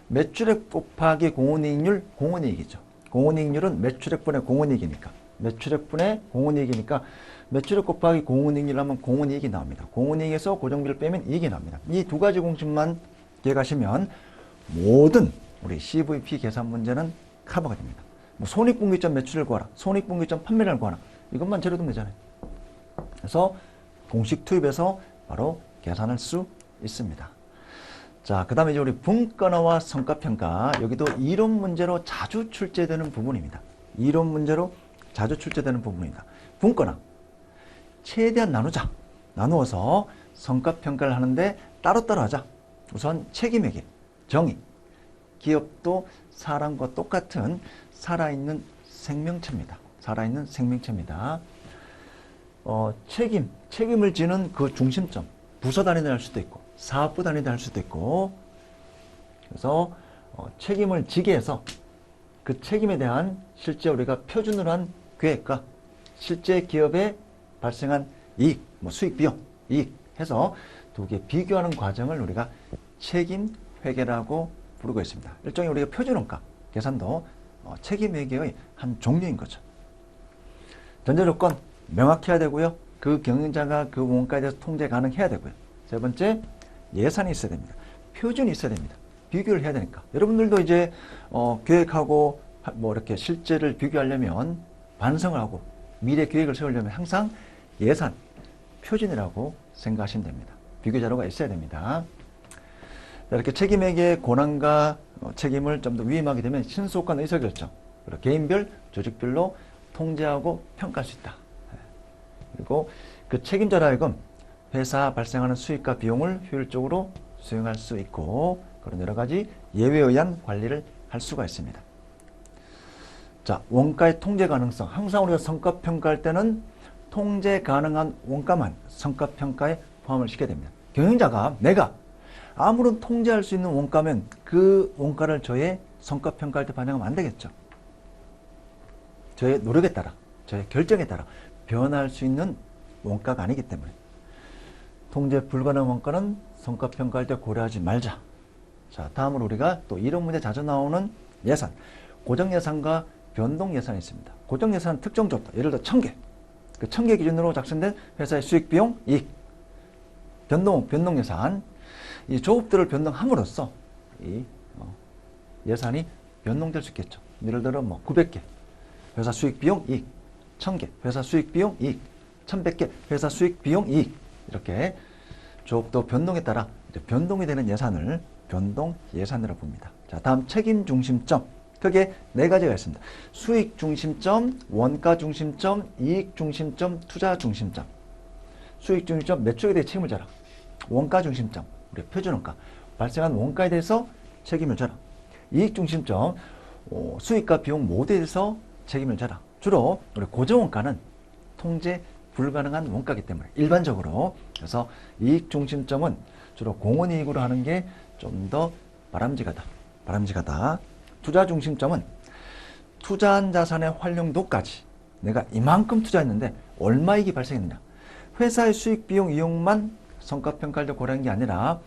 A: 매출액 곱하기 공원이익률, 공원이익이죠. 공원이익률은 매출액분의 공원이익이니까. 매출액분의 공원이익이니까 매출액 곱하기 공원이익률 하면 공원이익이 나옵니다. 공원이익에서 고정비를 빼면 이익이 나옵니다. 이 두 가지 공식만 기억하시면 모든 우리 CVP 계산 문제는 커버가 됩니다. 뭐 손익분기점 매출을 구하라, 손익분기점 판매량을 구하라. 이것만 재료두면 되잖아요. 그래서 공식 투입해서 바로 계산할 수 있습니다. 자, 그 다음에 이제 우리 분권화와 성과평가. 여기도 이론 문제로 자주 출제되는 부분입니다. 이론 문제로 자주 출제되는 부분입니다. 분권화. 최대한 나누자. 나누어서 성과평가를 하는데 따로따로 하자. 우선 책임회계, 정의. 기업도 사람과 똑같은 살아있는 생명체입니다. 살아있는 생명체입니다. 책임을 지는 그 중심점, 부서 단위를 할 수도 있고, 사업부 단위를 할 수도 있고, 그래서 책임을 지게 해서 그 책임에 대한 실제 우리가 표준으로 한 계획과 실제 기업에 발생한 이익, 수익, 비용, 이익 해서 두 개 비교하는 과정을 우리가 책임 회계라고 부르고 있습니다. 일종의 우리가 표준원가 계산도 책임 회계의 한 종류인 거죠. 전제 조건 명확해야 되고요. 그 경영자가 그 원가에 대해서 통제 가능해야 되고요. 세 번째, 예산이 있어야 됩니다. 표준이 있어야 됩니다. 비교를 해야 되니까. 여러분들도 이제 계획하고 이렇게 실제를 비교하려면 반성을 하고 미래 계획을 세우려면 항상 예산, 표준이라고 생각하시면 됩니다. 비교 자료가 있어야 됩니다. 이렇게 책임에게 권한과 책임을 좀 더 위임하게 되면 신속한 의사결정, 그리고 개인별, 조직별로 통제하고 평가할 수 있다. 그리고 그 책임자로 하여금 회사 발생하는 수익과 비용을 효율적으로 수행할 수 있고 그런 여러 가지 예외에 의한 관리를 할 수가 있습니다. 자, 원가의 통제 가능성. 항상 우리가 성과평가할 때는 통제 가능한 원가만 성과평가에 포함을 시켜야 됩니다. 경영자가 내가 아무런 통제할 수 있는 원가면 그 원가를 저의 성과평가할 때 반영하면 안 되겠죠. 저의 노력에 따라, 저의 결정에 따라 변할 수 있는 원가가 아니기 때문에 통제 불가능한 원가는 성과평가할 때 고려하지 말자. 자, 다음으로 우리가 또 이런 문제 자주 나오는 예산, 고정예산과 변동예산이 있습니다. 고정예산은 특정 조건, 예를 들어 1000개. 그 1000개 기준으로 작성된 회사의 수익, 비용, 이익. 변동예산. 이 조업들을 변동함으로써 이 예산이 변동될 수 있겠죠. 예를 들어 900개 회사 수익 비용 이익, 1000개 회사 수익 비용 이익, 1100개 회사 수익 비용 이익. 이렇게 조업도 변동에 따라 이제 변동이 되는 예산을 변동 예산이라고 봅니다. 자, 다음 책임 중심점. 크게 네 가지가 있습니다. 수익 중심점, 원가 중심점, 이익 중심점, 투자 중심점. 수익 중심점, 매출에 대해 책임을 져라. 원가 중심점, 우리 표준원가, 발생한 원가에 대해서 책임을 져라. 이익 중심점, 수익과 비용 모두에 대해서 책임을 져라. 주로 우리 고정원가는 통제 불가능한 원가이기 때문에 일반적으로. 그래서 이익 중심점은 주로 공원이익으로 하는 게 좀 더 바람직하다. 투자 중심점은 투자한 자산의 활용도까지 내가 이만큼 투자했는데 얼마 이익이 발생했느냐. 회사의 수익, 비용, 이용만 성과평가할 때 고려한 게 아니라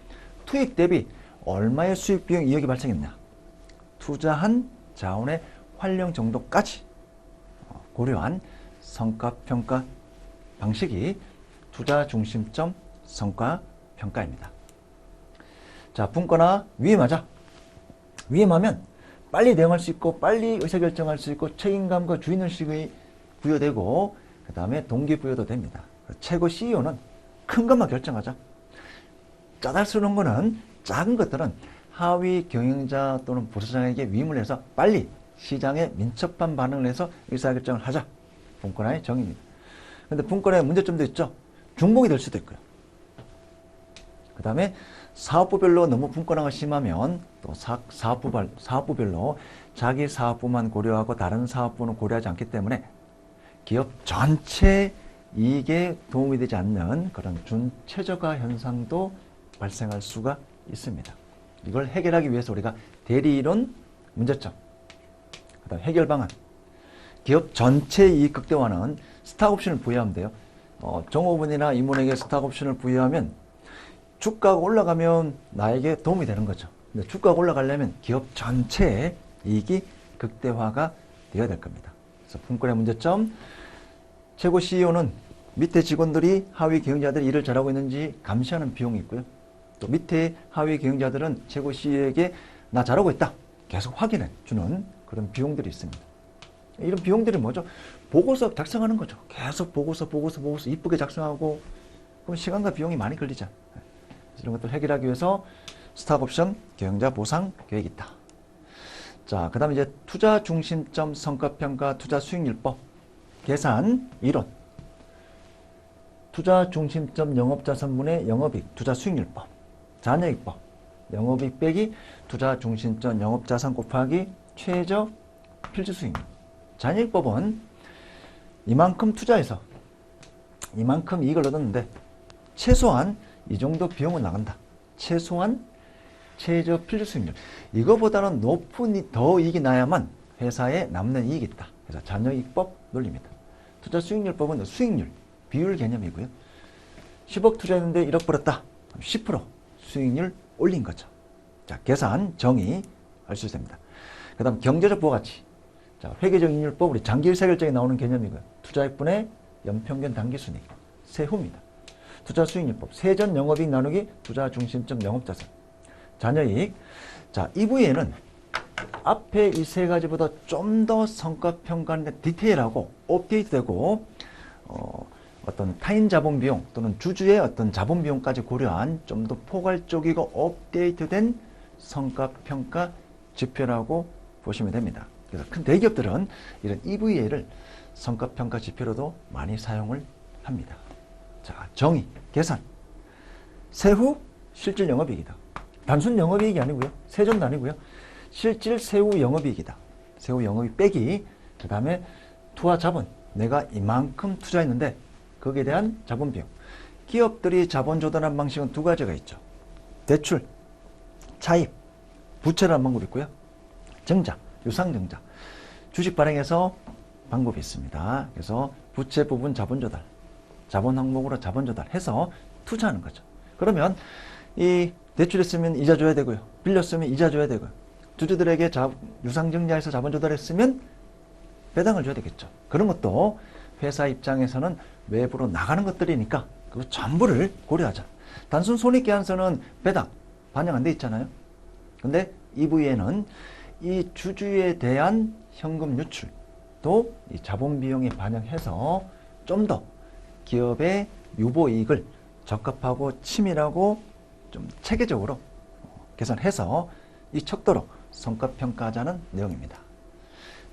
A: 투입 대비 얼마의 수익, 비용, 이익이 발생했냐. 투자한 자원의 활용 정도까지 고려한 성과평가 방식이 투자 중심점 성과평가입니다. 자, 분과나 위임하자. 위임하면 빨리 대응할 수 있고 빨리 의사결정할 수 있고 책임감과 주인의식이 부여되고 그 다음에 동기부여도 됩니다. 최고 CEO는 큰 것만 결정하자. 짜잘스러운 거는, 작은 것들은 하위 경영자 또는 부서장에게 위임을 해서 빨리 시장에 민첩한 반응을 해서 의사결정을 하자. 분권화의 정의입니다. 그런데 분권화의 문제점도 있죠. 중복이 될 수도 있고요. 그 다음에 사업부별로 너무 분권화가 심하면 또 사업부별로 자기 사업부만 고려하고 다른 사업부는 고려하지 않기 때문에 기업 전체 이익에 도움이 되지 않는 그런 준최저가 현상도 발생할 수가 있습니다. 이걸 해결하기 위해서 우리가 대리이론, 문제점, 그 다음 해결 방안, 기업 전체 이익 극대화는 스탁옵션을 부여하면 돼요. 종업원이나 임원에게 스탁옵션을 부여하면 주가가 올라가면 나에게 도움이 되는 거죠. 근데 주가가 올라가려면 기업 전체의 이익이 극대화가 되어야 될 겁니다. 그래서 분권의 문제점, 최고 CEO는 밑에 직원들이 하위 경영자들이 일을 잘하고 있는지 감시하는 비용이 있고요. 또 밑에 하위 경영자들은 최고 CEO에게 나 잘하고 있다 계속 확인해 주는 그런 비용들이 있습니다. 이런 비용들이 뭐죠? 보고서 작성하는 거죠. 계속 보고서 이쁘게 작성하고 그럼 시간과 비용이 많이 걸리죠. 이런 것들 해결하기 위해서 스탁옵션 경영자 보상 계획이 있다. 자, 그 다음에 이제 투자 중심점 성과평가 투자 수익률법 계산 이론. 투자 중심점 영업자산분의 영업이익, 투자수익률법, 잔여익법, 영업이익 빼기 투자 중심점 영업자산 곱하기 최저 필수수익률. 잔여익법은 이만큼 투자해서 이만큼 이익을 얻었는데 최소한 이 정도 비용은 나간다. 최소한 최저 필수수익률. 이거보다는 높은 더 이익이 나야만 회사에 남는 이익이 있다. 그래서 잔여익법 논리입니다. 투자수익률법은 수익률, 비율 개념이고요. 10억 투자했는데 1억 벌었다. 10% 수익률 올린 거죠. 자, 계산, 정의 할 수 있습니다. 그 다음 경제적 부가가치. 자, 회계적 잉율법, 우리 장기 의사결정에 나오는 개념이고요. 투자액분의 연평균 단기순이익, 세후입니다. 투자수익률법, 세전 영업이익 나누기 투자 중심점 영업자산, 잔여이익. 자, 이 부위에는 앞에 이 세 가지보다 좀 더 성과평가하는데 디테일하고 업데이트되고 어떤 타인 자본 비용 또는 주주의 어떤 자본 비용까지 고려한 좀 더 포괄적이고 업데이트된 성과평가 지표라고 보시면 됩니다. 그래서 큰 대기업들은 이런 EVA를 성과평가 지표로도 많이 사용을 합니다. 자, 정의, 계산. 세후 실질 영업이익이다. 단순 영업이익이 아니고요. 세전도 아니고요. 실질 세후 영업이익이다. 세후 영업이익 빼기, 그 다음에 투하 자본. 내가 이만큼 투자했는데 거기에 대한 자본 비용. 기업들이 자본 조달하는 방식은 두 가지가 있죠. 대출, 차입, 부채라는 방법이 있고요. 정자, 유상증자. 주식 발행해서 방법이 있습니다. 그래서 부채 부분 자본 조달, 자본 항목으로 자본 조달해서 투자하는 거죠. 그러면 이 대출했으면 이자 줘야 되고요. 빌렸으면 이자 줘야 되고요. 주주들에게 유상증자해서 자본 조달했으면 배당을 줘야 되겠죠. 그런 것도 회사 입장에서는 외부로 나가는 것들이니까 그 전부를 고려하자. 단순 손익계산서는 배당 반영 안 돼 있잖아요. 근데 EV에는 이 주주에 대한 현금 유출도 이 자본 비용에 반영해서 좀 더 기업의 유보이익을 적합하고 치밀하고 좀 체계적으로 계산해서 이 척도로 성과평가하자는 내용입니다.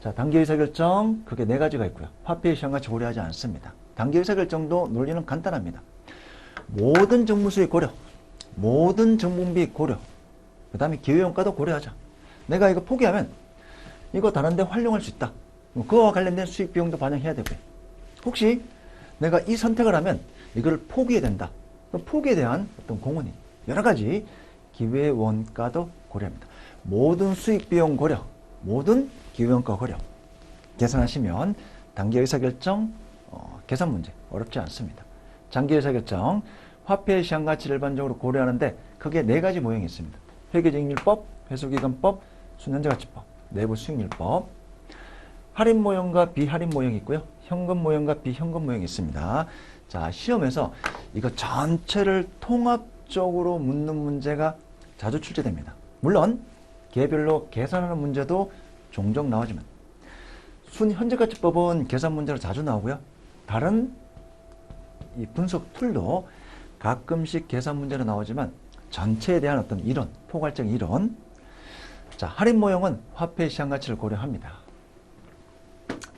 A: 자, 단기 의사결정, 그게 네 가지가 있고요. 화폐의 시장같이 고려하지 않습니다. 단기 의사결정도 논리는 간단합니다. 모든 정무수익 고려, 모든 정분비 고려, 그 다음에 기회효과도 고려하자. 내가 이거 포기하면 이거 다른 데 활용할 수 있다. 그거와 관련된 수익 비용도 반영해야 되고요. 혹시 내가 이 선택을 하면 이걸 포기해야 된다. 그럼 포기에 대한 어떤 공헌이 여러 가지 기회 원가도 고려합니다. 모든 수익 비용 고려, 모든 기회 원가 고려. 계산하시면 단기 의사결정 계산 문제 어렵지 않습니다. 장기 의사결정 화폐의 시장 가치를 일반적으로 고려하는데 크게 네 가지 모형이 있습니다. 회계적익률법, 회수기간법, 순현재가치법, 내부 수익률법. 할인 모형과 비할인 모형이 있고요. 현금 모형과 비현금 모형이 있습니다. 자, 시험에서 이거 전체를 통합적으로 묻는 문제가 자주 출제됩니다. 물론 개별로 계산하는 문제도 종종 나오지만 순현재가치법은 계산 문제로 자주 나오고요. 다른 이 분석 툴도 가끔씩 계산 문제로 나오지만 전체에 대한 어떤 이론, 포괄적 이론. 자, 할인 모형은 화폐 시장 가치를 고려합니다.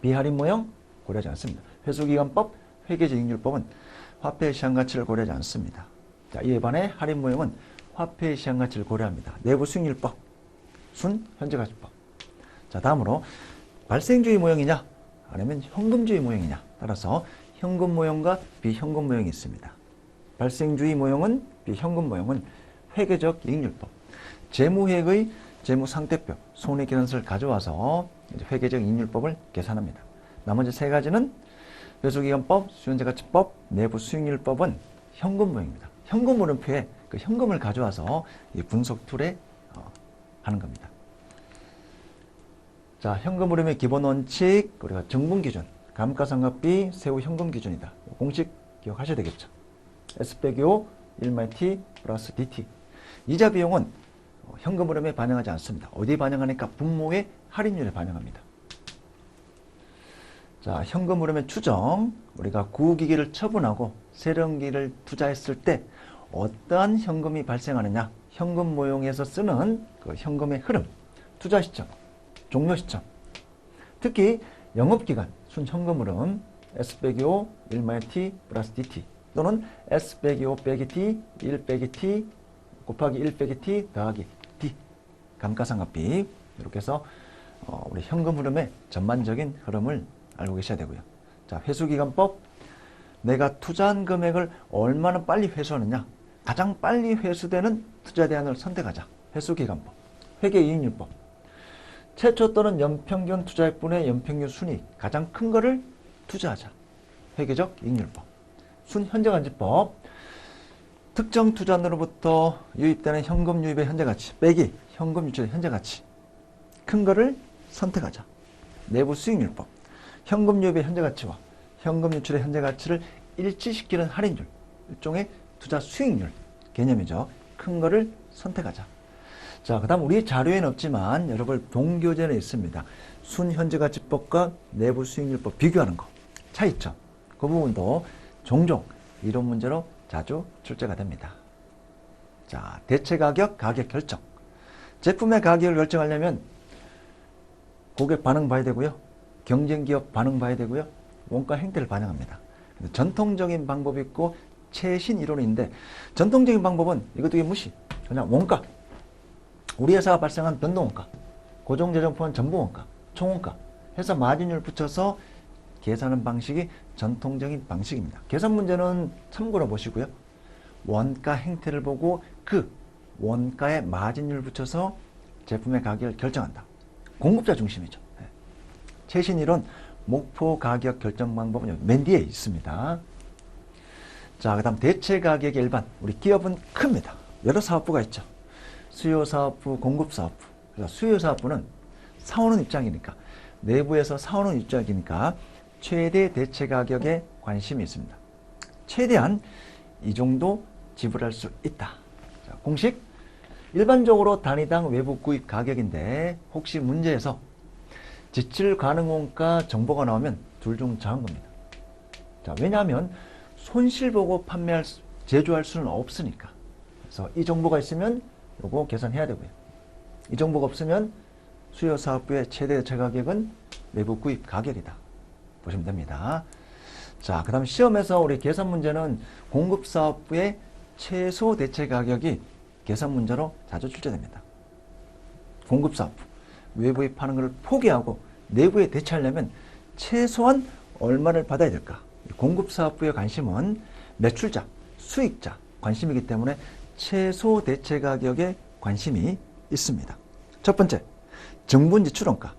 A: 비할인 모형 고려하지 않습니다. 회수기간법, 회계적익률법은 화폐 시장 가치를 고려하지 않습니다. 자, 이에 반해 할인 모형은 화폐 시장 가치를 고려합니다. 내부 수익률법, 순 현재가치법. 자, 다음으로 발생주의 모형이냐 아니면 현금주의 모형이냐 따라서 현금 모형과 비현금 모형이 있습니다. 발생주의 모형은 비현금 모형은 회계적 이익률법, 재무회의 재무상태표, 손해계산서를 가져와서 이제 회계적 이익률법을 계산합니다. 나머지 세 가지는 회수기간법, 수현재가치법, 내부 수익률법은 현금 모형입니다. 현금 물음표에 그 현금을 가져와서 이 분석 툴에 하는 겁니다. 자, 현금 흐름의 기본 원칙, 우리가 정분 기준, 감가상각비, 세후 현금 기준이다. 공식 기억하셔야 되겠죠. S-O 1-T 플러스 DT. 이자 비용은 현금 흐름에 반영하지 않습니다. 어디에 반영하니까 분모의 할인율에 반영합니다. 자, 현금 흐름의 추정, 우리가 구기기를 처분하고 세령기를 투자했을 때 어떠한 현금이 발생하느냐, 현금 모형에서 쓰는 그 현금의 흐름, 투자 시점, 종료 시점, 특히 영업기간, 순현금 흐름, S-O 1-T 플러스 DT, 또는 S 빼기 O 빼기 T, 1 빼기 T 곱하기 1 빼기 T 더하기 D 감가상각비. 이렇게 해서 우리 현금 흐름의 전반적인 흐름을 알고 계셔야 되고요. 자, 회수기간법. 내가 투자한 금액을 얼마나 빨리 회수하느냐. 가장 빨리 회수되는 투자 대안을 선택하자. 회수기간법. 회계이익률법. 최초 또는 연평균 투자액분의 연평균 순이익 가장 큰 거를 투자하자. 회계적 이익률법. 순현재간지법. 특정 투자원으로부터 유입되는 현금 유입의 현재가치 빼기 현금 유출의 현재가치 큰 거를 선택하자. 내부 수익률법. 현금 유입의 현재가치와 현금 유출의 현재가치를 일치시키는 할인율, 일종의 투자 수익률 개념이죠. 큰 거를 선택하자. 자, 그 다음 우리 자료에는 없지만 여러분 동교재는 있습니다. 순현재가치법과 내부 수익률법 비교하는 거 차이점. 그 부분도 종종 이론 문제로 자주 출제가 됩니다. 자, 대체가격, 가격 결정. 제품의 가격을 결정하려면 고객 반응 봐야 되고요. 경쟁기업 반응 봐야 되고요. 원가 행태를 반영합니다. 전통적인 방법이 있고 최신 이론인데 전통적인 방법은 이것도 무시. 그냥 원가. 우리 회사가 발생한 변동원가, 고정재정포함 전부원가, 총원가 해서 마진율 붙여서 계산하는 방식이 전통적인 방식입니다. 계산 문제는 참고로 보시고요. 원가 행태를 보고 그 원가에 마진율 붙여서 제품의 가격을 결정한다. 공급자 중심이죠. 최신 이론 목표 가격 결정 방법은 맨 뒤에 있습니다. 자, 그 다음 대체 가격의 일반. 우리 기업은 큽니다. 여러 사업부가 있죠. 수요사업부, 공급사업부. 그래서 수요사업부는 사오는 입장이니까, 내부에서 사오는 입장이니까 최대 대체 가격에 관심이 있습니다. 최대한 이 정도 지불할 수 있다. 자, 공식. 일반적으로 단위당 외부 구입 가격인데 혹시 문제에서 지출 가능 원가 정보가 나오면 둘 중 정한 겁니다. 자, 왜냐하면 손실 보고 제조할 수는 없으니까. 그래서 이 정보가 있으면 요거 계산해야 되고요. 이 정보가 없으면 수요사업부의 최대 대체 가격은 외부 구입 가격이다. 보시면 됩니다. 자, 그 다음 시험에서 우리 계산 문제는 공급사업부의 최소 대체 가격이 계산 문제로 자주 출제됩니다. 공급사업부. 외부에 파는 것을 포기하고 내부에 대체하려면 최소한 얼마를 받아야 될까? 공급사업부의 관심은 매출자, 수익자 관심이기 때문에 최소 대체 가격에 관심이 있습니다. 첫 번째, 정분지출원가.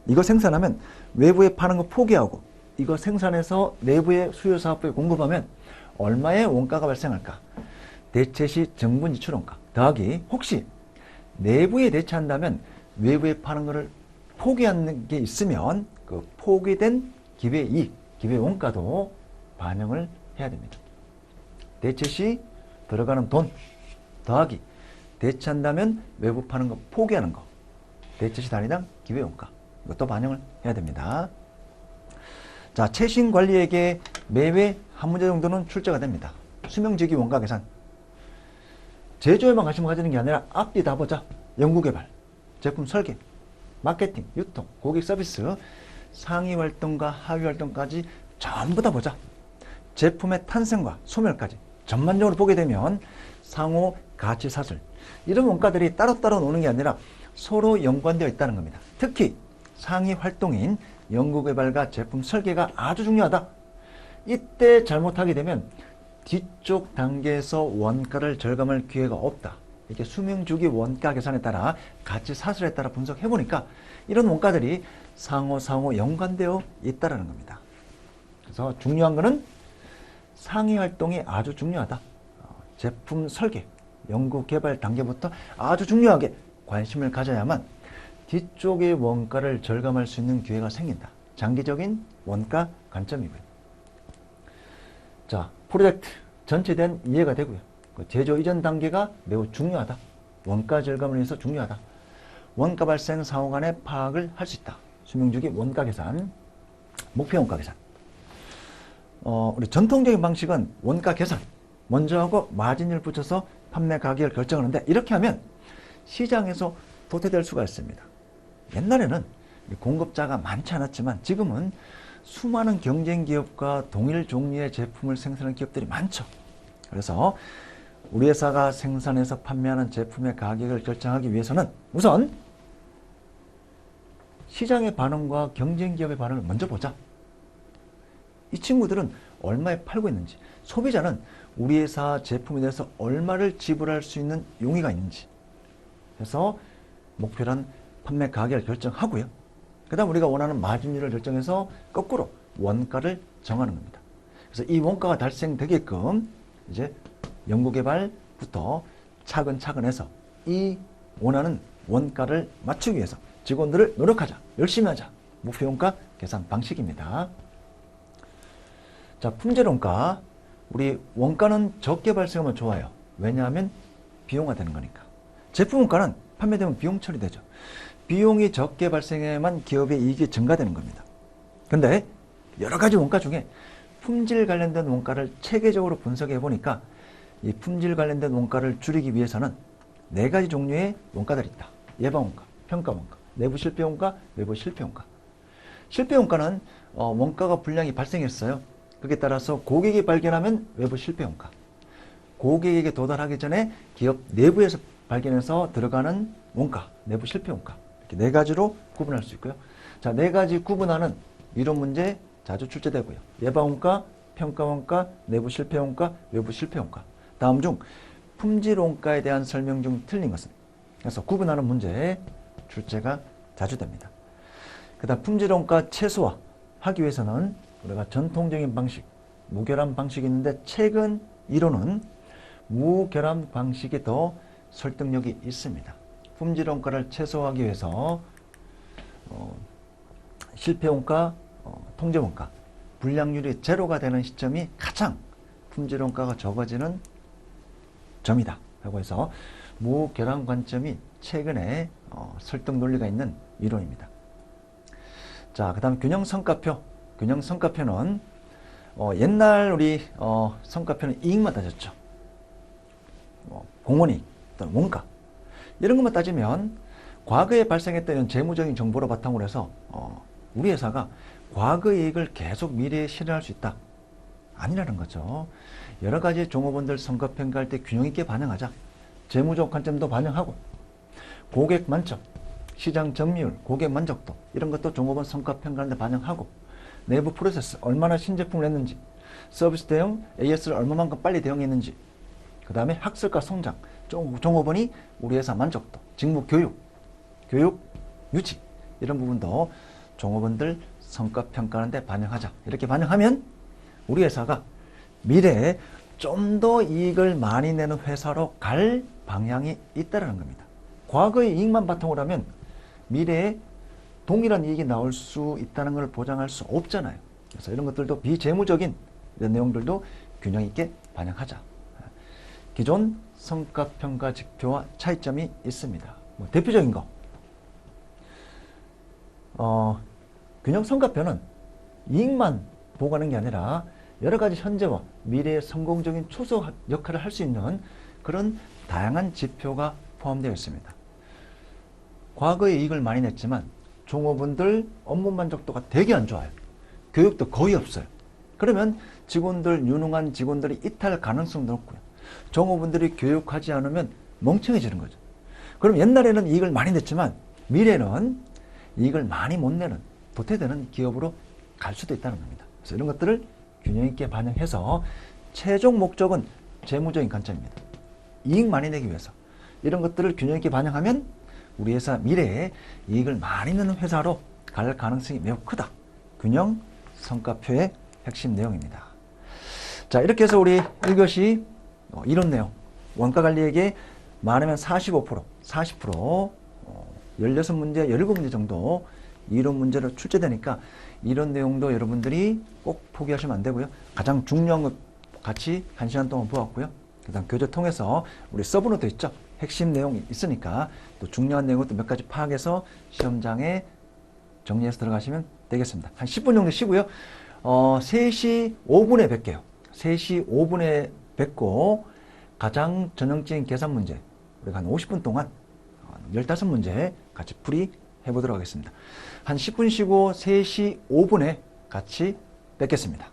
A: 이거 생산하면 외부에 파는 거 포기하고 이거 생산해서 내부의 수요사업부에 공급하면 얼마의 원가가 발생할까? 대체시 정분지출원가 더하기 혹시 내부에 대체한다면 외부에 파는 거를 포기하는 게 있으면 그 포기된 기회이익, 기회원가도 반영을 해야 됩니다. 대체시 들어가는 돈 더하기 대체한다면 외부 파는 거 포기하는 거 대체시 단위당 기회원가 이것도 반영을 해야 됩니다. 자, 최신 관리에게 매회 한 문제 정도는 출제가 됩니다. 수명지기 원가 계산. 제조에만 관심을 가지는 게 아니라 앞뒤 다 보자. 연구개발, 제품 설계, 마케팅, 유통, 고객 서비스, 상위 활동과 하위 활동까지 전부 다 보자. 제품의 탄생과 소멸까지 전반적으로 보게 되면 상호 가치 사슬 이런 원가들이 따로따로 노는 게 아니라 서로 연관되어 있다는 겁니다. 특히 상위 활동인 연구개발과 제품 설계가 아주 중요하다. 이때 잘못하게 되면 뒤쪽 단계에서 원가를 절감할 기회가 없다. 이렇게 수명주기 원가 계산에 따라 가치 사슬에 따라 분석해 보니까 이런 원가들이 상호 연관되어 있다는 겁니다. 그래서 중요한 거는 상위 활동이 아주 중요하다. 제품 설계, 연구 개발 단계부터 아주 중요하게 관심을 가져야만 뒤쪽의 원가를 절감할 수 있는 기회가 생긴다. 장기적인 원가 관점이고요. 자, 프로젝트 전체에 대한 이해가 되고요. 그 제조 이전 단계가 매우 중요하다. 원가 절감을 위해서 중요하다. 원가 발생 상호 간의 파악을 할 수 있다. 수명주기 원가 계산, 목표 원가 계산. 우리 전통적인 방식은 원가 계산 먼저 하고 마진율 붙여서 판매 가격을 결정하는데 이렇게 하면 시장에서 도태될 수가 있습니다. 옛날에는 공급자가 많지 않았지만 지금은 수많은 경쟁 기업과 동일 종류의 제품을 생산하는 기업들이 많죠. 그래서 우리 회사가 생산해서 판매하는 제품의 가격을 결정하기 위해서는 우선 시장의 반응과 경쟁 기업의 반응을 먼저 보자. 이 친구들은 얼마에 팔고 있는지, 소비자는 우리 회사 제품에 대해서 얼마를 지불할 수 있는 용의가 있는지 해서 목표란 판매 가격을 결정하고요. 그 다음 우리가 원하는 마진율을 결정해서 거꾸로 원가를 정하는 겁니다. 그래서 이 원가가 달성되게끔 이제 연구개발부터 차근차근 해서 이 원하는 원가를 맞추기 위해서 직원들을 노력하자, 열심히 하자. 목표원가 계산 방식입니다. 자, 품질원가. 우리 원가는 적게 발생하면 좋아요. 왜냐하면 비용화 되는 거니까. 제품원가는 판매되면 비용 처리되죠. 비용이 적게 발생해야만 기업의 이익이 증가되는 겁니다. 근데 여러 가지 원가 중에 품질 관련된 원가를 체계적으로 분석해 보니까 이 품질 관련된 원가를 줄이기 위해서는 4가지 종류의 원가들이 있다. 예방원가, 평가원가, 내부 실패원가, 외부 실패원가. 실패원가는 원가가 불량이 발생했어요. 그에 따라서 고객이 발견하면 외부 실패원가. 고객에게 도달하기 전에 기업 내부에서 발견해서 들어가는 원가, 내부 실패원가. 이렇게 4가지로 구분할 수 있고요. 자, 4가지 구분하는 이론 문제 자주 출제되고요. 예방원가, 평가원가, 내부 실패원가, 외부 실패원가. 다음 중 품질원가에 대한 설명 중 틀린 것은? 그래서 구분하는 문제 출제가 자주 됩니다. 그 다음 품질원가 최소화하기 위해서는 우리가 전통적인 방식, 무결함 방식이 있는데 최근 이론은 무결함 방식이 더 설득력이 있습니다. 품질원가를 최소화하기 위해서 실패원가, 통제원가, 불량률이 제로가 되는 시점이 가장 품질원가가 적어지는 점이다 라고 해서 무결함 관점이 최근에 설득 논리가 있는 이론입니다. 자, 그 다음 균형성과표. 균형성과표는 옛날 우리 성과표는 이익만 따졌죠. 공원이익 또는 원가 이런 것만 따지면 과거에 발생했던 이런 재무적인 정보를 바탕으로 해서 우리 회사가 과거 이익을 계속 미래에 실현할 수 있다. 아니라는 거죠. 여러 가지 종업원들 성과평가할 때 균형 있게 반영하자. 재무적 관점도 반영하고 고객 만족, 시장 점유율, 고객 만족도 이런 것도 종업원 성과평가하는데 반영하고 내부 프로세스 얼마나 신제품을 냈는지 서비스 대응, AS를 얼마만큼 빨리 대응했는지 그 다음에 학술과 성장, 종업원이 우리 회사 만족도, 직무 교육, 유지 이런 부분도 종업원들 성과평가하는데 반영하자. 이렇게 반영하면 우리 회사가 미래에 좀 더 이익을 많이 내는 회사로 갈 방향이 있다는 겁니다. 과거의 이익만 바탕으로 하면 미래에 동일한 이익이 나올 수 있다는 걸 보장할 수 없잖아요. 그래서 이런 것들도 비재무적인 이런 내용들도 균형 있게 반영하자. 기존 성과평가 지표와 차이점이 있습니다. 대표적인 거. 균형 성과표는 이익만 보고하는 게 아니라 여러 가지 현재와 미래의 성공적인 초소 역할을 할 수 있는 그런 다양한 지표가 포함되어 있습니다. 과거에 이익을 많이 냈지만 종업원들 업무 만족도가 되게 안 좋아요. 교육도 거의 없어요. 그러면 직원들, 유능한 직원들이 이탈 가능성도 높고요. 종업원들이 교육하지 않으면 멍청해지는 거죠. 그럼 옛날에는 이익을 많이 냈지만 미래는 이익을 많이 못 내는 도태되는 기업으로 갈 수도 있다는 겁니다. 그래서 이런 것들을 균형 있게 반영해서 최종 목적은 재무적인 관점입니다. 이익 많이 내기 위해서 이런 것들을 균형 있게 반영하면 우리 회사 미래에 이익을 많이 내는 회사로 갈 가능성이 매우 크다. 균형 성과표의 핵심 내용입니다. 자, 이렇게 해서 우리 1교시 이론 내용 원가관리에게 많으면 45%, 40%, 16문제, 17문제 정도 이론 문제로 출제되니까 이런 내용도 여러분들이 꼭 포기하시면 안 되고요. 가장 중요한 것 같이 1시간 동안 보았고요. 그 다음 교재 통해서 우리 서브노트 있죠? 핵심 내용이 있으니까 또 중요한 내용을 또 몇 가지 파악해서 시험장에 정리해서 들어가시면 되겠습니다. 한 10분 정도 쉬고요. 3시 5분에 뵐게요. 3시 5분에 뵙고 가장 전형적인 계산 문제 우리가 한 50분 동안 15문제 같이 풀이 해보도록 하겠습니다. 한 10분 쉬고 3시 5분에 같이 뵙겠습니다.